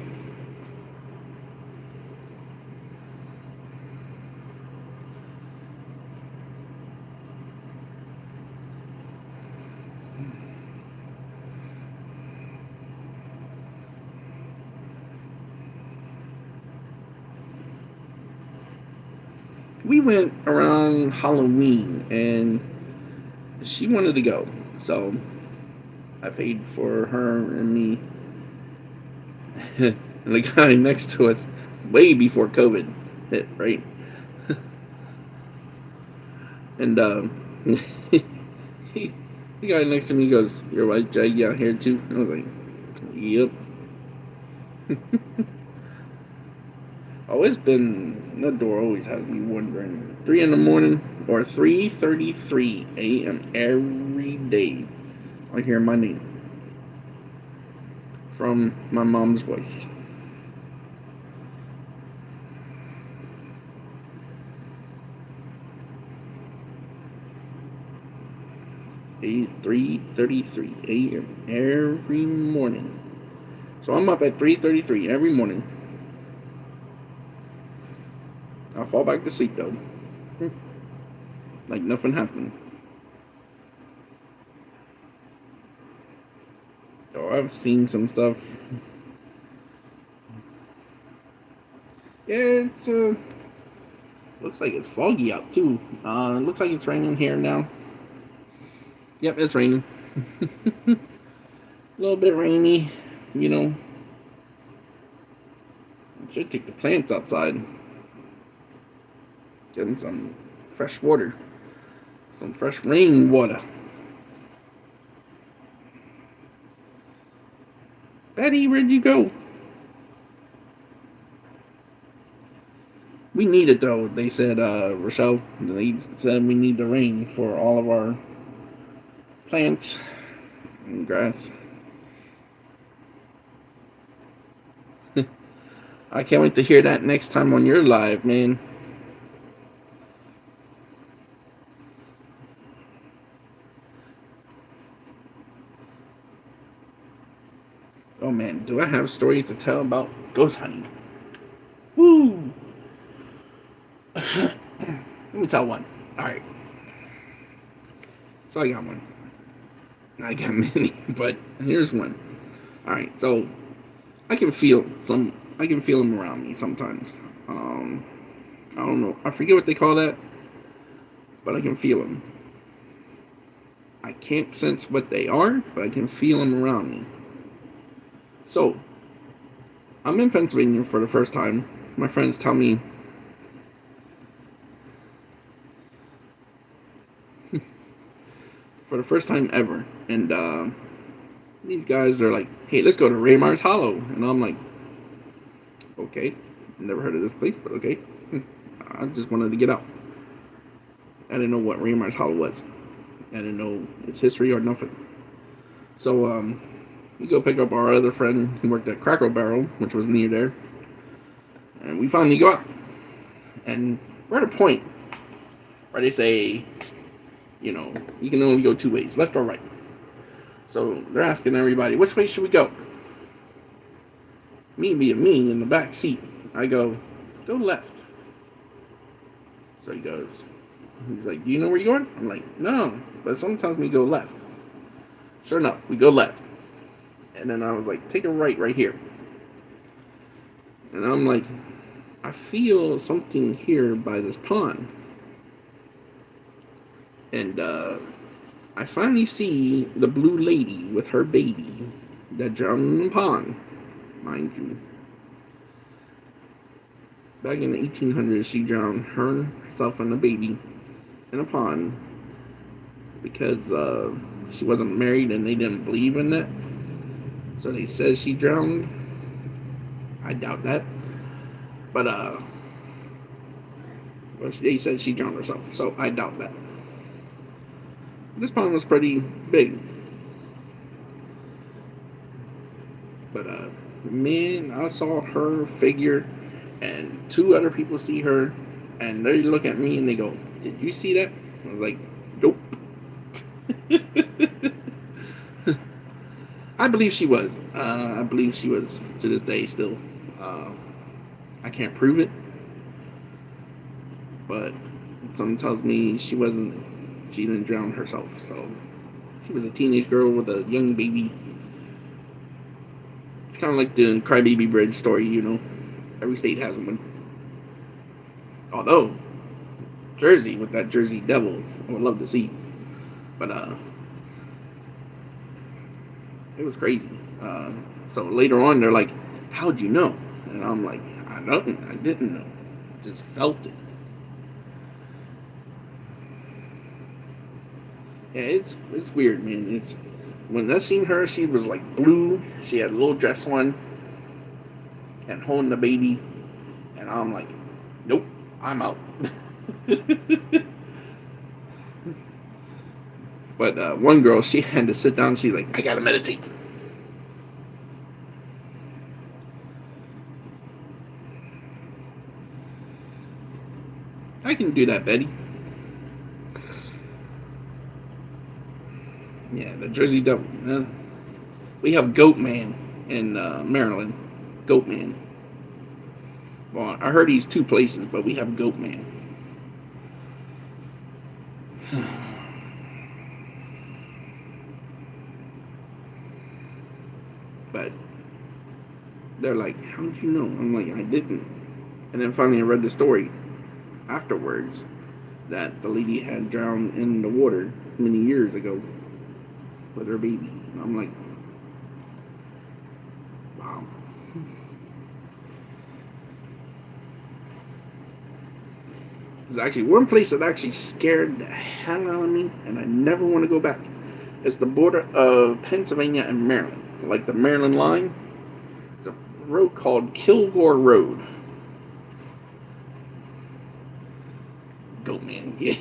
We went around Halloween and she wanted to go, so I paid for her and me and the guy next to us way before COVID hit, right? And he, the guy next to me goes, "Your wife Jaggy out here too?" And I was like, "Yep." Always been, that door always has me wondering. 3 in the morning or 3:33 a.m. every day, I hear my name from my mom's voice. 3:33 a.m. every morning. So I'm up at 3:33 every morning. I fall back to sleep though, like nothing happened. Oh, I've seen some stuff. Yeah, it's looks like it's foggy out too. Looks like it's raining here now. Yep, it's raining. A little bit rainy, you know. I should take the plants outside. Getting some fresh water. Some fresh rain water. Betty, where'd you go? We need it though, they said, Rochelle. They said we need the rain for all of our plants and grass. I can't wait to hear that next time on your live, man. Oh man, do I have stories to tell about ghost hunting? Woo! Let me tell one. Alright. So I got one. I got many, but here's one. Alright, so I can feel them around me sometimes. I don't know. I forget what they call that, but I can feel them. I can't sense what they are, but I can feel them around me. So, I'm in Pennsylvania for the first time. My friends tell me for the first time ever, and these guys are like, "Hey, let's go to Raymar's Hollow," and I'm like, "Okay, never heard of this place, but okay." I just wanted to get out. I didn't know what Raymar's Hollow was. I didn't know its history or nothing. So we go pick up our other friend who worked at Cracker Barrel, which was near there, and we finally go out. And we're at a point where they say, you know, you can only go 2 ways, left or right. So they're asking everybody, which way should we go? Me being me in the back seat, I go left. So he's like, do you know where you're going? I'm like, no, but someone tells me go left. Sure enough, we go left. And then I was like, take a right here. And I'm like, I feel something here by this pond. And I finally see the blue lady with her baby that drowned in the pond, mind you. Back in the 1800s, she drowned herself and a baby in a pond because she wasn't married and they didn't believe in it. So they said she drowned. I doubt that. But well, they said she drowned herself, so I doubt that. This pond was pretty big. But man, I saw her figure, and two other people see her, and they look at me and they go, "Did you see that?" I was like, "Nope." I believe she was. I believe she was to this day still. I can't prove it, but something tells me she wasn't. She didn't drown herself. So she was a teenage girl with a young baby. It's kind of like the Crybaby Bridge story, you know. Every state has one. Although Jersey with that Jersey Devil, I would love to see. But it was crazy. So later on, they're like, "How'd you know?" And I'm like, "I didn't know. Just felt it." Yeah, it's weird, man. It's when I seen her, she was like blue. She had a little dress on and holding the baby, and I'm like, "Nope, I'm out." But one girl, she had to sit down. She's like, "I gotta meditate." I can do that, Betty. Yeah, the Jersey Devil. We have Goat Man in Maryland. Goat Man. Well, I heard he's two places, but we have Goat Man. But they're like, "How'd you know?" I'm like, "I didn't." And then finally I read the story afterwards that the lady had drowned in the water many years ago with her baby. And I'm like, wow. There's actually one place that actually scared the hell out of me, and I never want to go back. It's the border of Pennsylvania and Maryland, like the Maryland line. There's a road called Kilgore Road. Goat Man, yeah.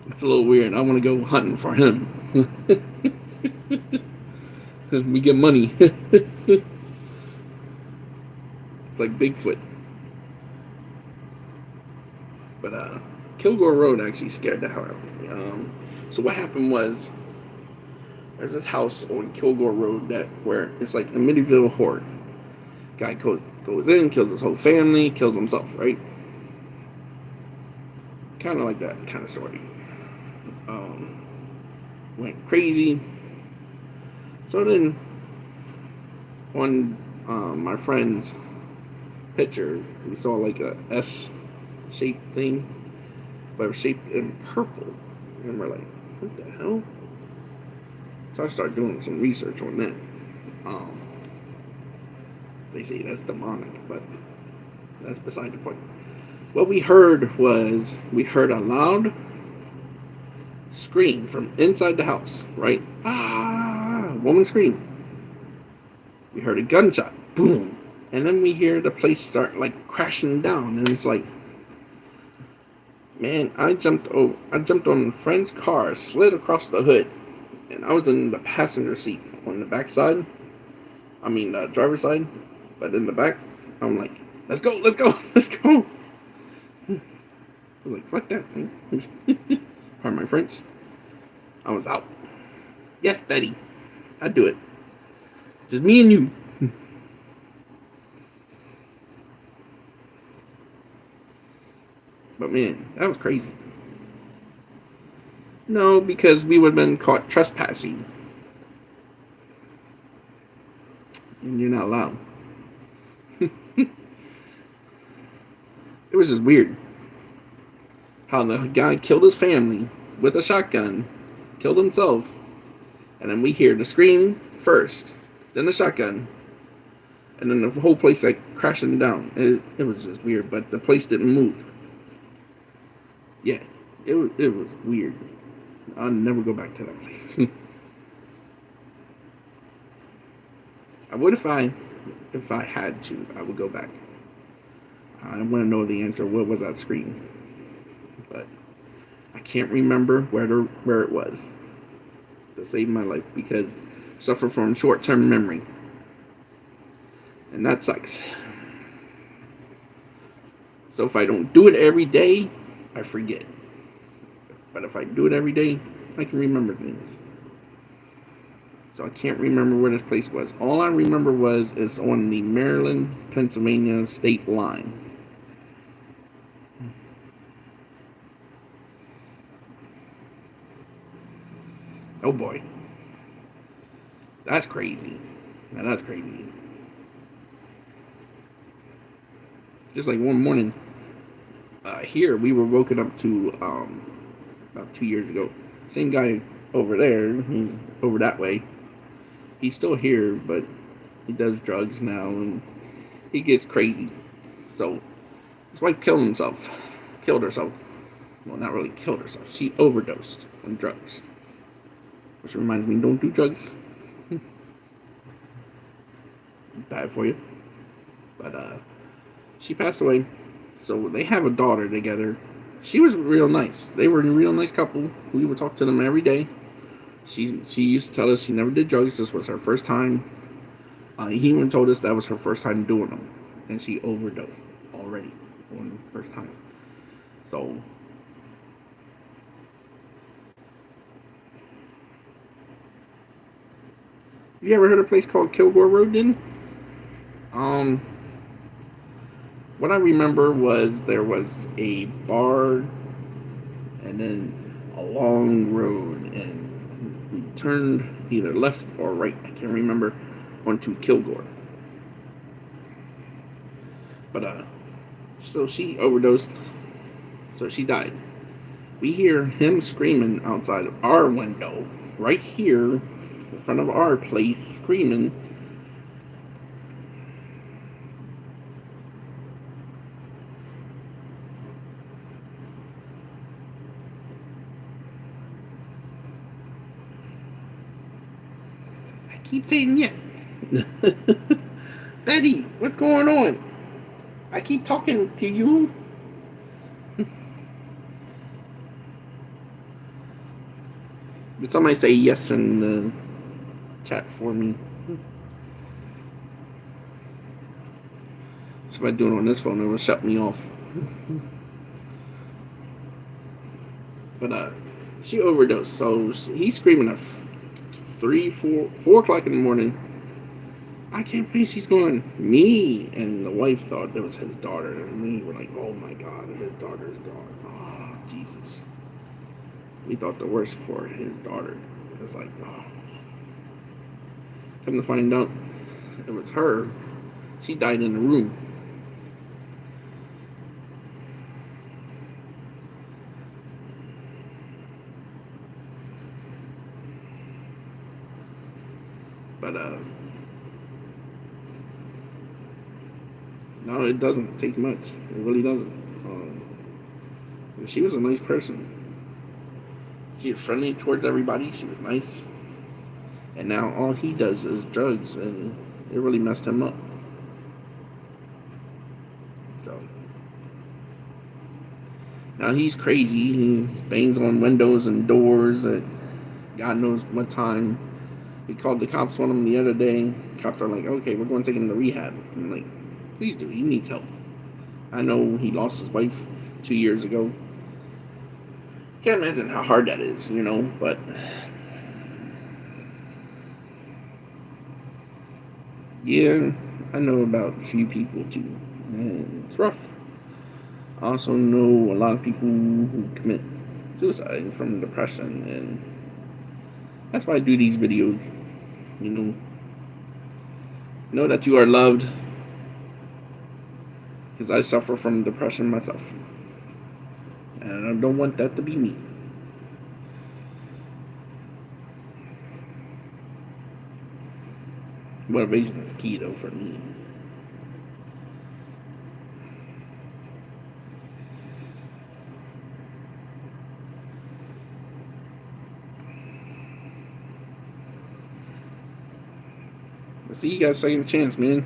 It's a little weird. I want to go hunting for him. We get money. It's like Bigfoot. But Kilgore Road actually scared the hell out of me. So what happened was there's this house on Kilgore Road where it's like a medieval horror. Guy goes in, kills his whole family, kills himself, right? Kind of like that kind of story. Went crazy. So then, on my friend's picture, we saw like a S-shaped thing, but it was shaped in purple. And we're like, what the hell? So I started doing some research on that. They say that's demonic, but that's beside the point. What we heard a loud scream from inside the house, right? Ah, woman scream. We heard a gunshot, boom, and then we hear the place start like crashing down, and it's like, man, I jumped on a friend's car, slid across the hood, and I was in the passenger seat on the back side. I mean, driver's side, but in the back, I'm like, let's go. I was like, fuck that. Pardon my French. I was out. Yes, Betty. I'd do it. Just me and you. But man, that was crazy. No, because we would have been caught trespassing. And you're not allowed. It was just weird. How the guy killed his family with a shotgun, killed himself, and then we hear the scream first, then the shotgun, and then the whole place like crashing down. It was just weird, but the place didn't move. Yeah, it was weird. I'll never go back to that place. I would if I had to. I would go back. I want to know the answer. What was that screen? But I can't remember where it was to save my life because I suffer from short-term memory, and that sucks. So if I don't do it every day, I forget. But if I do it every day, I can remember things. So I can't remember where this place was. All I remember was it's on the Maryland-Pennsylvania state line. Oh boy. That's crazy. Now that's crazy. Just like one morning, here we were woken up to about 2 years ago. Same guy over there, over that way. He's still here, but he does drugs now and he gets crazy. So his wife killed herself. Well, not really killed herself. She overdosed on drugs, which reminds me, don't do drugs. Bad for you. But she passed away. So they have a daughter together. She was real nice. They were a real nice couple. We would talk to them every day. She used to tell us she never did drugs. This was her first time. He even told us that was her first time doing them, and she overdosed already on the first time. So you ever heard of a place called Kilgore Road? Then, um, what I remember was there was a bar, and then a long road, and we turned either left or right. I can't remember onto Kilgore. But so she overdosed, so she died. We hear him screaming outside of our window, right here, in front of our place, screaming. I keep saying yes. Betty, what's going on? I keep talking to you. But somebody say yes in the chat for me. So if I do it on this phone, it will shut me off. But she overdosed, so he's screaming at 4 o'clock in the morning. I can't believe she's going. Me and the wife thought it was his daughter, and we were like, "Oh my God, his daughter's gone." Oh Jesus! We thought the worst for his daughter. It was like, oh. Come to find out, it was her. She died in the room. But no, it doesn't take much. It really doesn't. She was a nice person. She was friendly towards everybody. She was nice. And now all he does is drugs, and it really messed him up. So now he's crazy. He bangs on windows and doors at God knows what time. He called the cops on him the other day. Cops are like, "Okay, we're going to take him to rehab." I'm like, "Please do. He needs help." I know he lost his wife 2 years ago. Can't imagine how hard that is, but yeah, I know about a few people too, and it's rough. I also know a lot of people who commit suicide from depression, and that's why I do these videos. Know that you are loved, because I suffer from depression myself, and I don't want that to be me. Motivation is key though for me. But see, you got a second chance, man.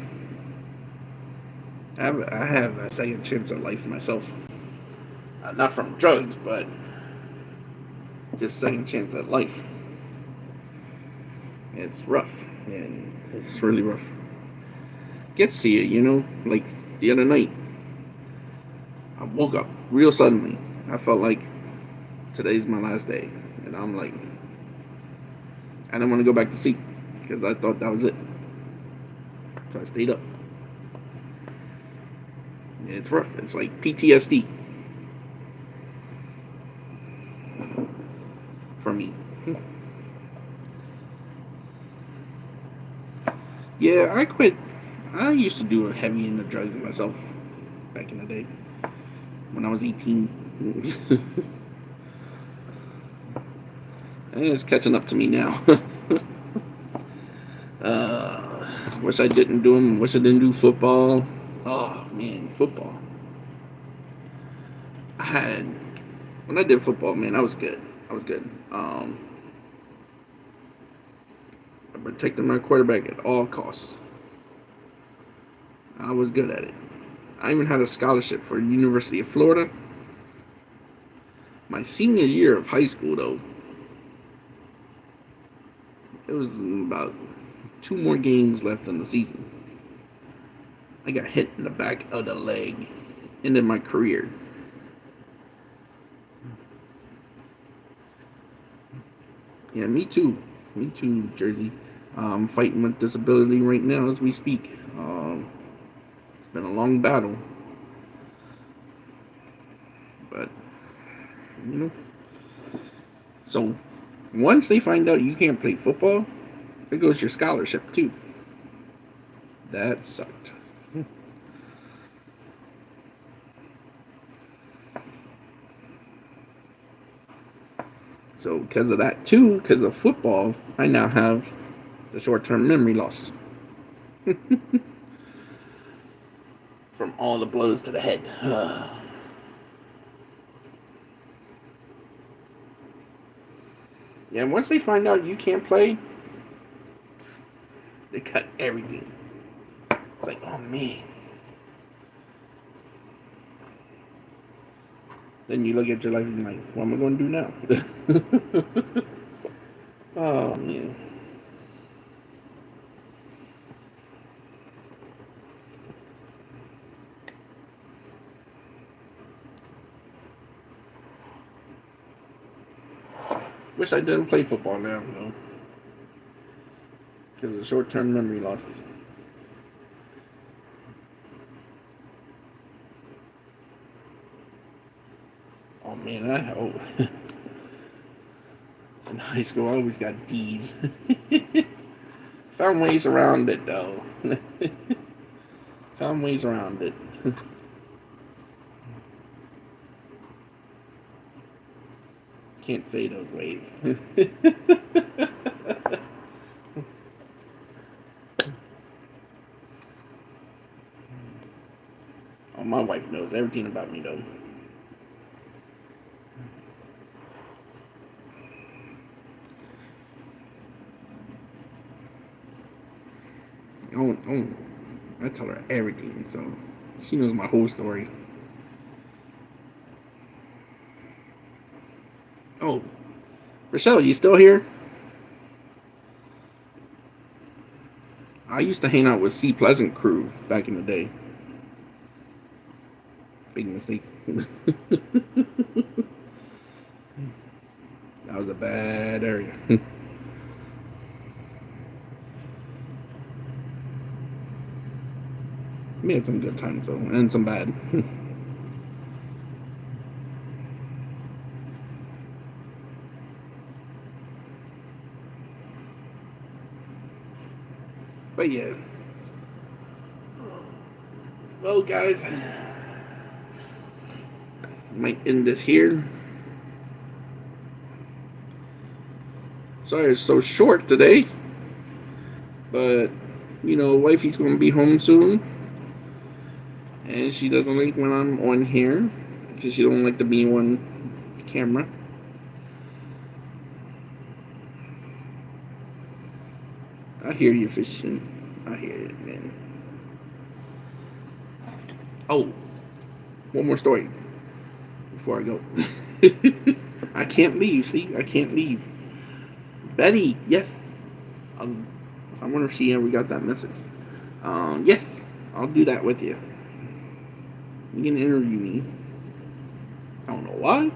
I have a second chance at life myself. Not from drugs, but just second chance at life. It's rough, and it's really rough. Gets to you, like the other night. I woke up real suddenly. I felt like today's my last day, and I'm like, I didn't want to go back to sleep because I thought that was it. So I stayed up. It's rough. It's like PTSD for me. Yeah, I quit. I used to do a heavy into drugs myself back in the day when I was 18. And it's catching up to me now. Wish I didn't do them. Wish I didn't do football. Oh man, football. When I did football, man, I was good. I was good. I protected my quarterback at all costs. I was good at it. I even had a scholarship for the University of Florida. My senior year of high school, though, it was about 2 more games left in the season. I got hit in the back of the leg. Ended my career. Yeah, me too. Me too, Jersey. I'm fighting with disability right now as we speak. It's been a long battle. But, you know. So, once they find out you can't play football, there goes your scholarship, too. That sucked. So, because of that, too, because of football, I now have the short-term memory loss. From all the blows to the head. Yeah, and once they find out you can't play, they cut everything. It's like, oh man. Then you look at your life and you're like, what am I going to do now? Oh man. Wish I didn't play football now, though. Because of short-term memory loss. Oh man, in high school I always got D's. Found ways around it though. Found ways around it. Can't say those ways. Oh, my wife knows everything about me though. Oh, I tell her everything, so she knows my whole story. Oh, Rochelle, you still here? I used to hang out with C Pleasant crew back in the day. Big mistake. That was a bad area. We had some good times though, and some bad. But yeah. Well, guys, might end this here. Sorry it's so short today, but wifey's gonna be home soon, and she doesn't like when I'm on here because she don't like to be on camera. I hear you fishing. I hear it, man. Oh, one more story before I go. I can't leave. See, I can't leave. Betty, yes. I wonder if she ever got that message. Yes, I'll do that with you. You can interview me. I don't know why,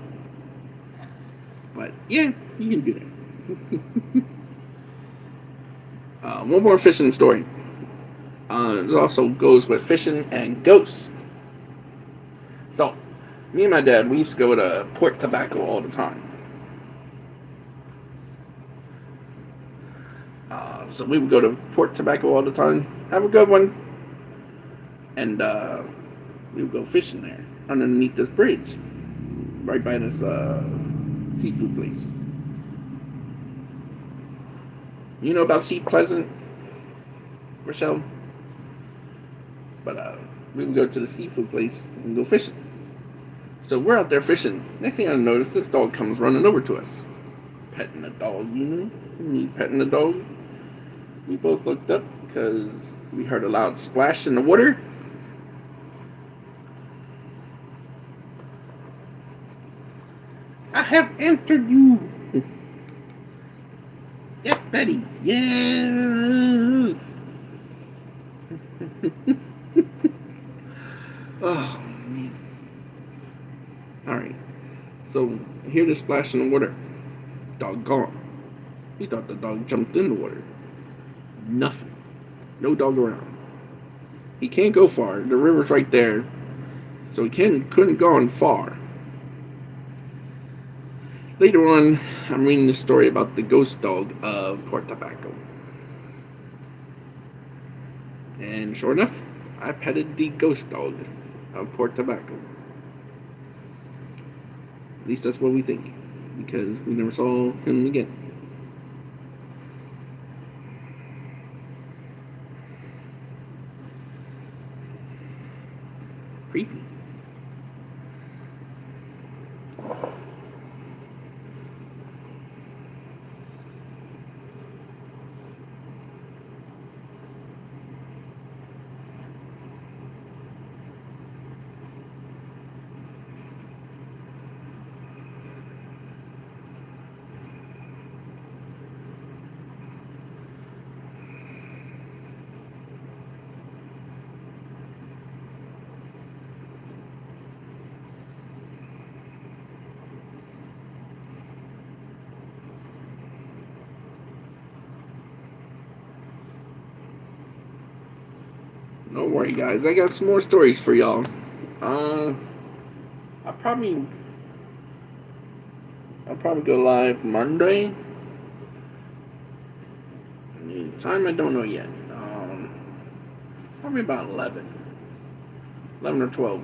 but yeah, you can do that. One more fishing story. It also goes with fishing and ghosts. So, me and my dad, we used to go to Port Tobacco all the time. So we would go to Port Tobacco all the time. Have a good one. And we would go fishing there underneath this bridge, right by this seafood place. You know about Sea Pleasant, Rochelle? But we would go to the seafood place and go fishing. So we're out there fishing. Next thing I notice, this dog comes running over to us, petting the dog. And he's petting the dog. We both looked up because we heard a loud splash in the water. I have entered you. Yes, Betty. Yes. Oh, man. Alright. So, hear the splash in the water. Dog gone. We thought the dog jumped in the water. Nothing. No dog around. He can't go far. The river's right there. So he couldn't go on far. Later on, I'm reading the story about the ghost dog of Port Tobacco. And sure enough, I petted the ghost dog of Port Tobacco. At least that's what we think. Because we never saw him again. Creepy. Don't worry, guys. I got some more stories for y'all. I'll probably go live Monday. Time I don't know yet. Probably about 11 or 12.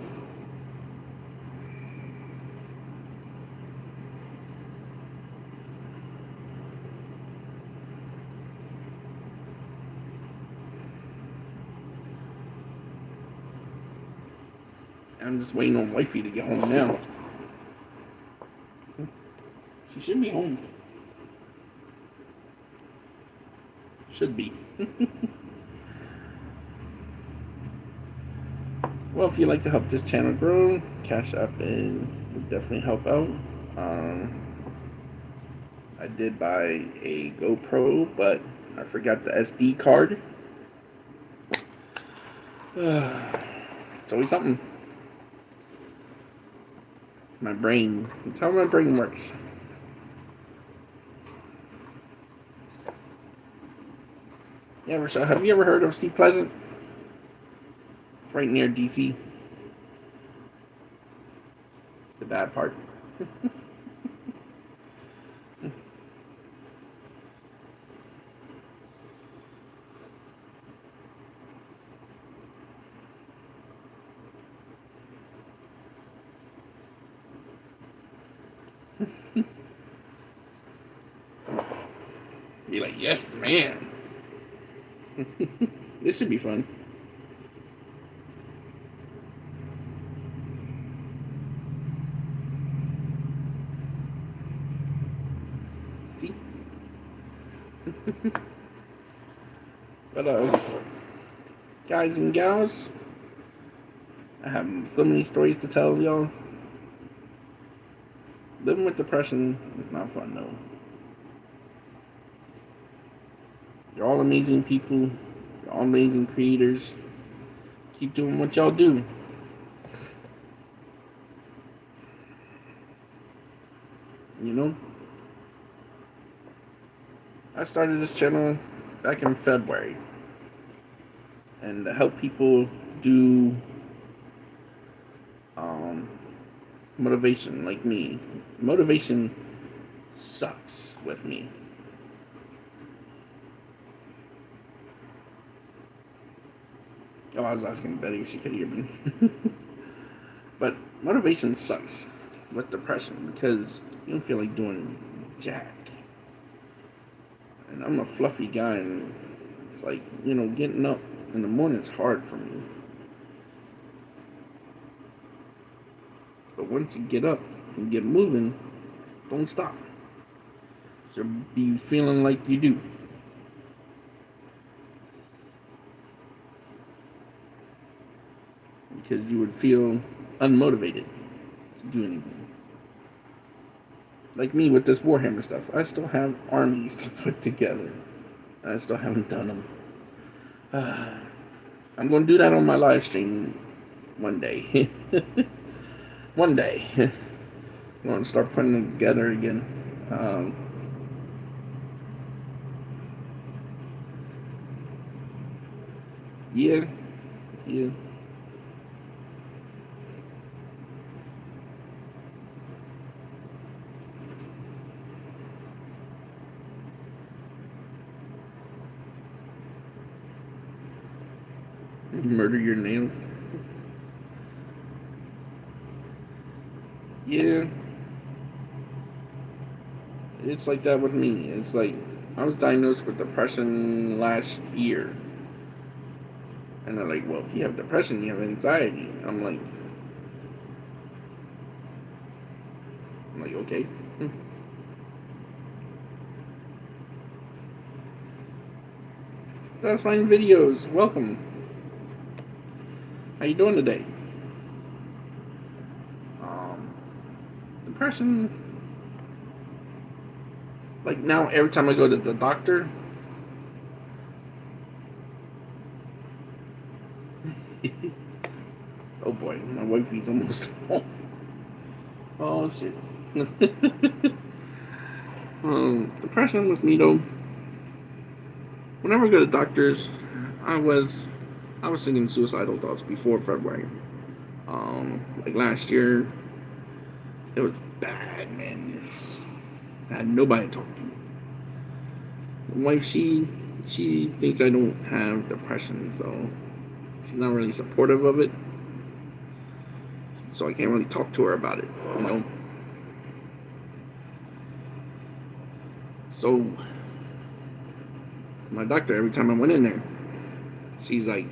I'm just waiting on wifey to get home now. She should be home. Should be. Well, if you'd like to help this channel grow, Cash App would definitely help out. I did buy a GoPro, but I forgot the SD card. It's always something. My brain. That's how my brain works. Yeah, Rochelle, have you ever heard of Sea Pleasant? It's right near DC. The bad part. You're like, yes, man. This should be fun. See? But guys and gals, I have so many stories to tell y'all. Living with depression is not fun though. You're all amazing people. You're all amazing creators. Keep doing what y'all do. You know? I started this channel back in February. And to help people do motivation like me. Motivation sucks with me. Oh, I was asking Betty if she could hear me. But motivation sucks with depression because you don't feel like doing jack. And I'm a fluffy guy, and it's like, getting up in the morning is hard for me. But once you get up and get moving, don't stop. So be feeling like you do. Because you would feel unmotivated to do anything. Like me with this Warhammer stuff. I still have armies to put together. I still haven't done them. I'm going to do that on my live stream one day. One day. I'm going to start putting them together again. Yeah. Murder your nails. Yeah. It's like that with me. It's like I was diagnosed with depression last year. And they're like, well, if you have depression, you have anxiety. I'm like, okay. Satisfying videos, welcome. How you doing today? Depression. Like now, every time I go to the doctor, oh boy, my wifey's almost home. Oh shit. Depression with me though. Whenever I go to doctors, I was thinking suicidal thoughts before February. Like last year, it was bad, man. I had nobody to talk to. My wife, she thinks I don't have depression, so she's not really supportive of it. So I can't really talk to her about it, So my doctor, every time I went in there, she's like,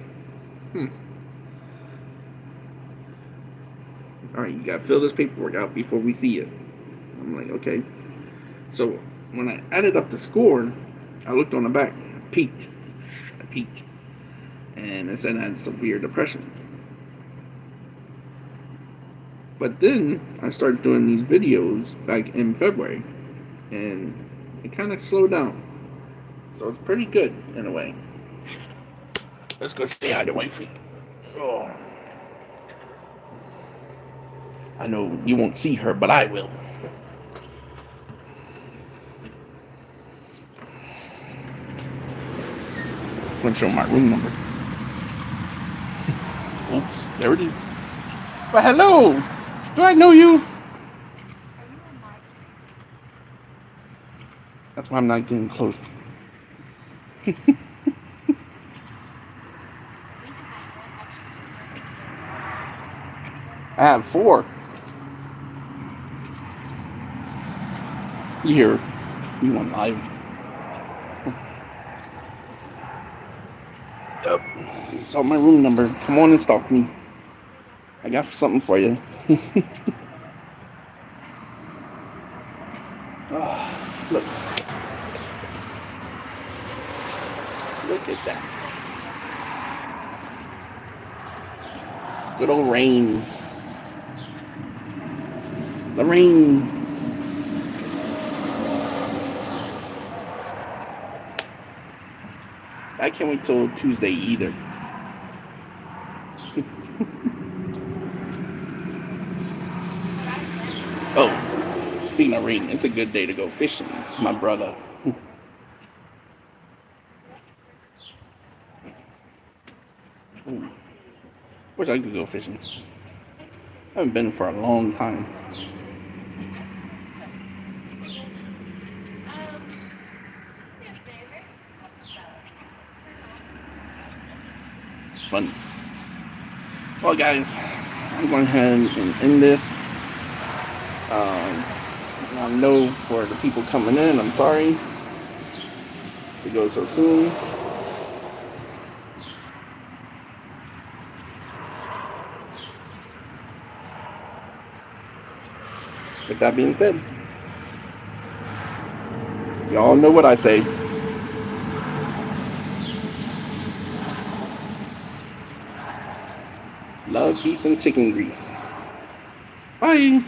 all right, you gotta fill this paperwork out before we see it. I'm like, okay. So when I added up the score, I looked on the back, I peeked, and it said I had severe depression. But then I started doing these videos back in February, and it kind of slowed down. So it's pretty good in a way. Let's go say hi to wifey. Oh. I know you won't see her, but I will. I'm going to show my room number. Oops, there it is. Well, hello. Do I know you? That's why I'm not getting close. I have 4. You hear me on live. Yep. You saw my room number. Come on and stalk me. I got something for you. Oh, look. Look at that. Good old rain. The rain. I can't wait till Tuesday either. Oh, speaking of rain, it's a good day to go fishing, my brother. Wish I could go fishing. I haven't been for a long time. It's fun. Well, guys, I'm going ahead and end this. I know for the people coming in, I'm sorry to go so soon. With that being said, y'all know what I say. Love, peace, and chicken grease. Bye.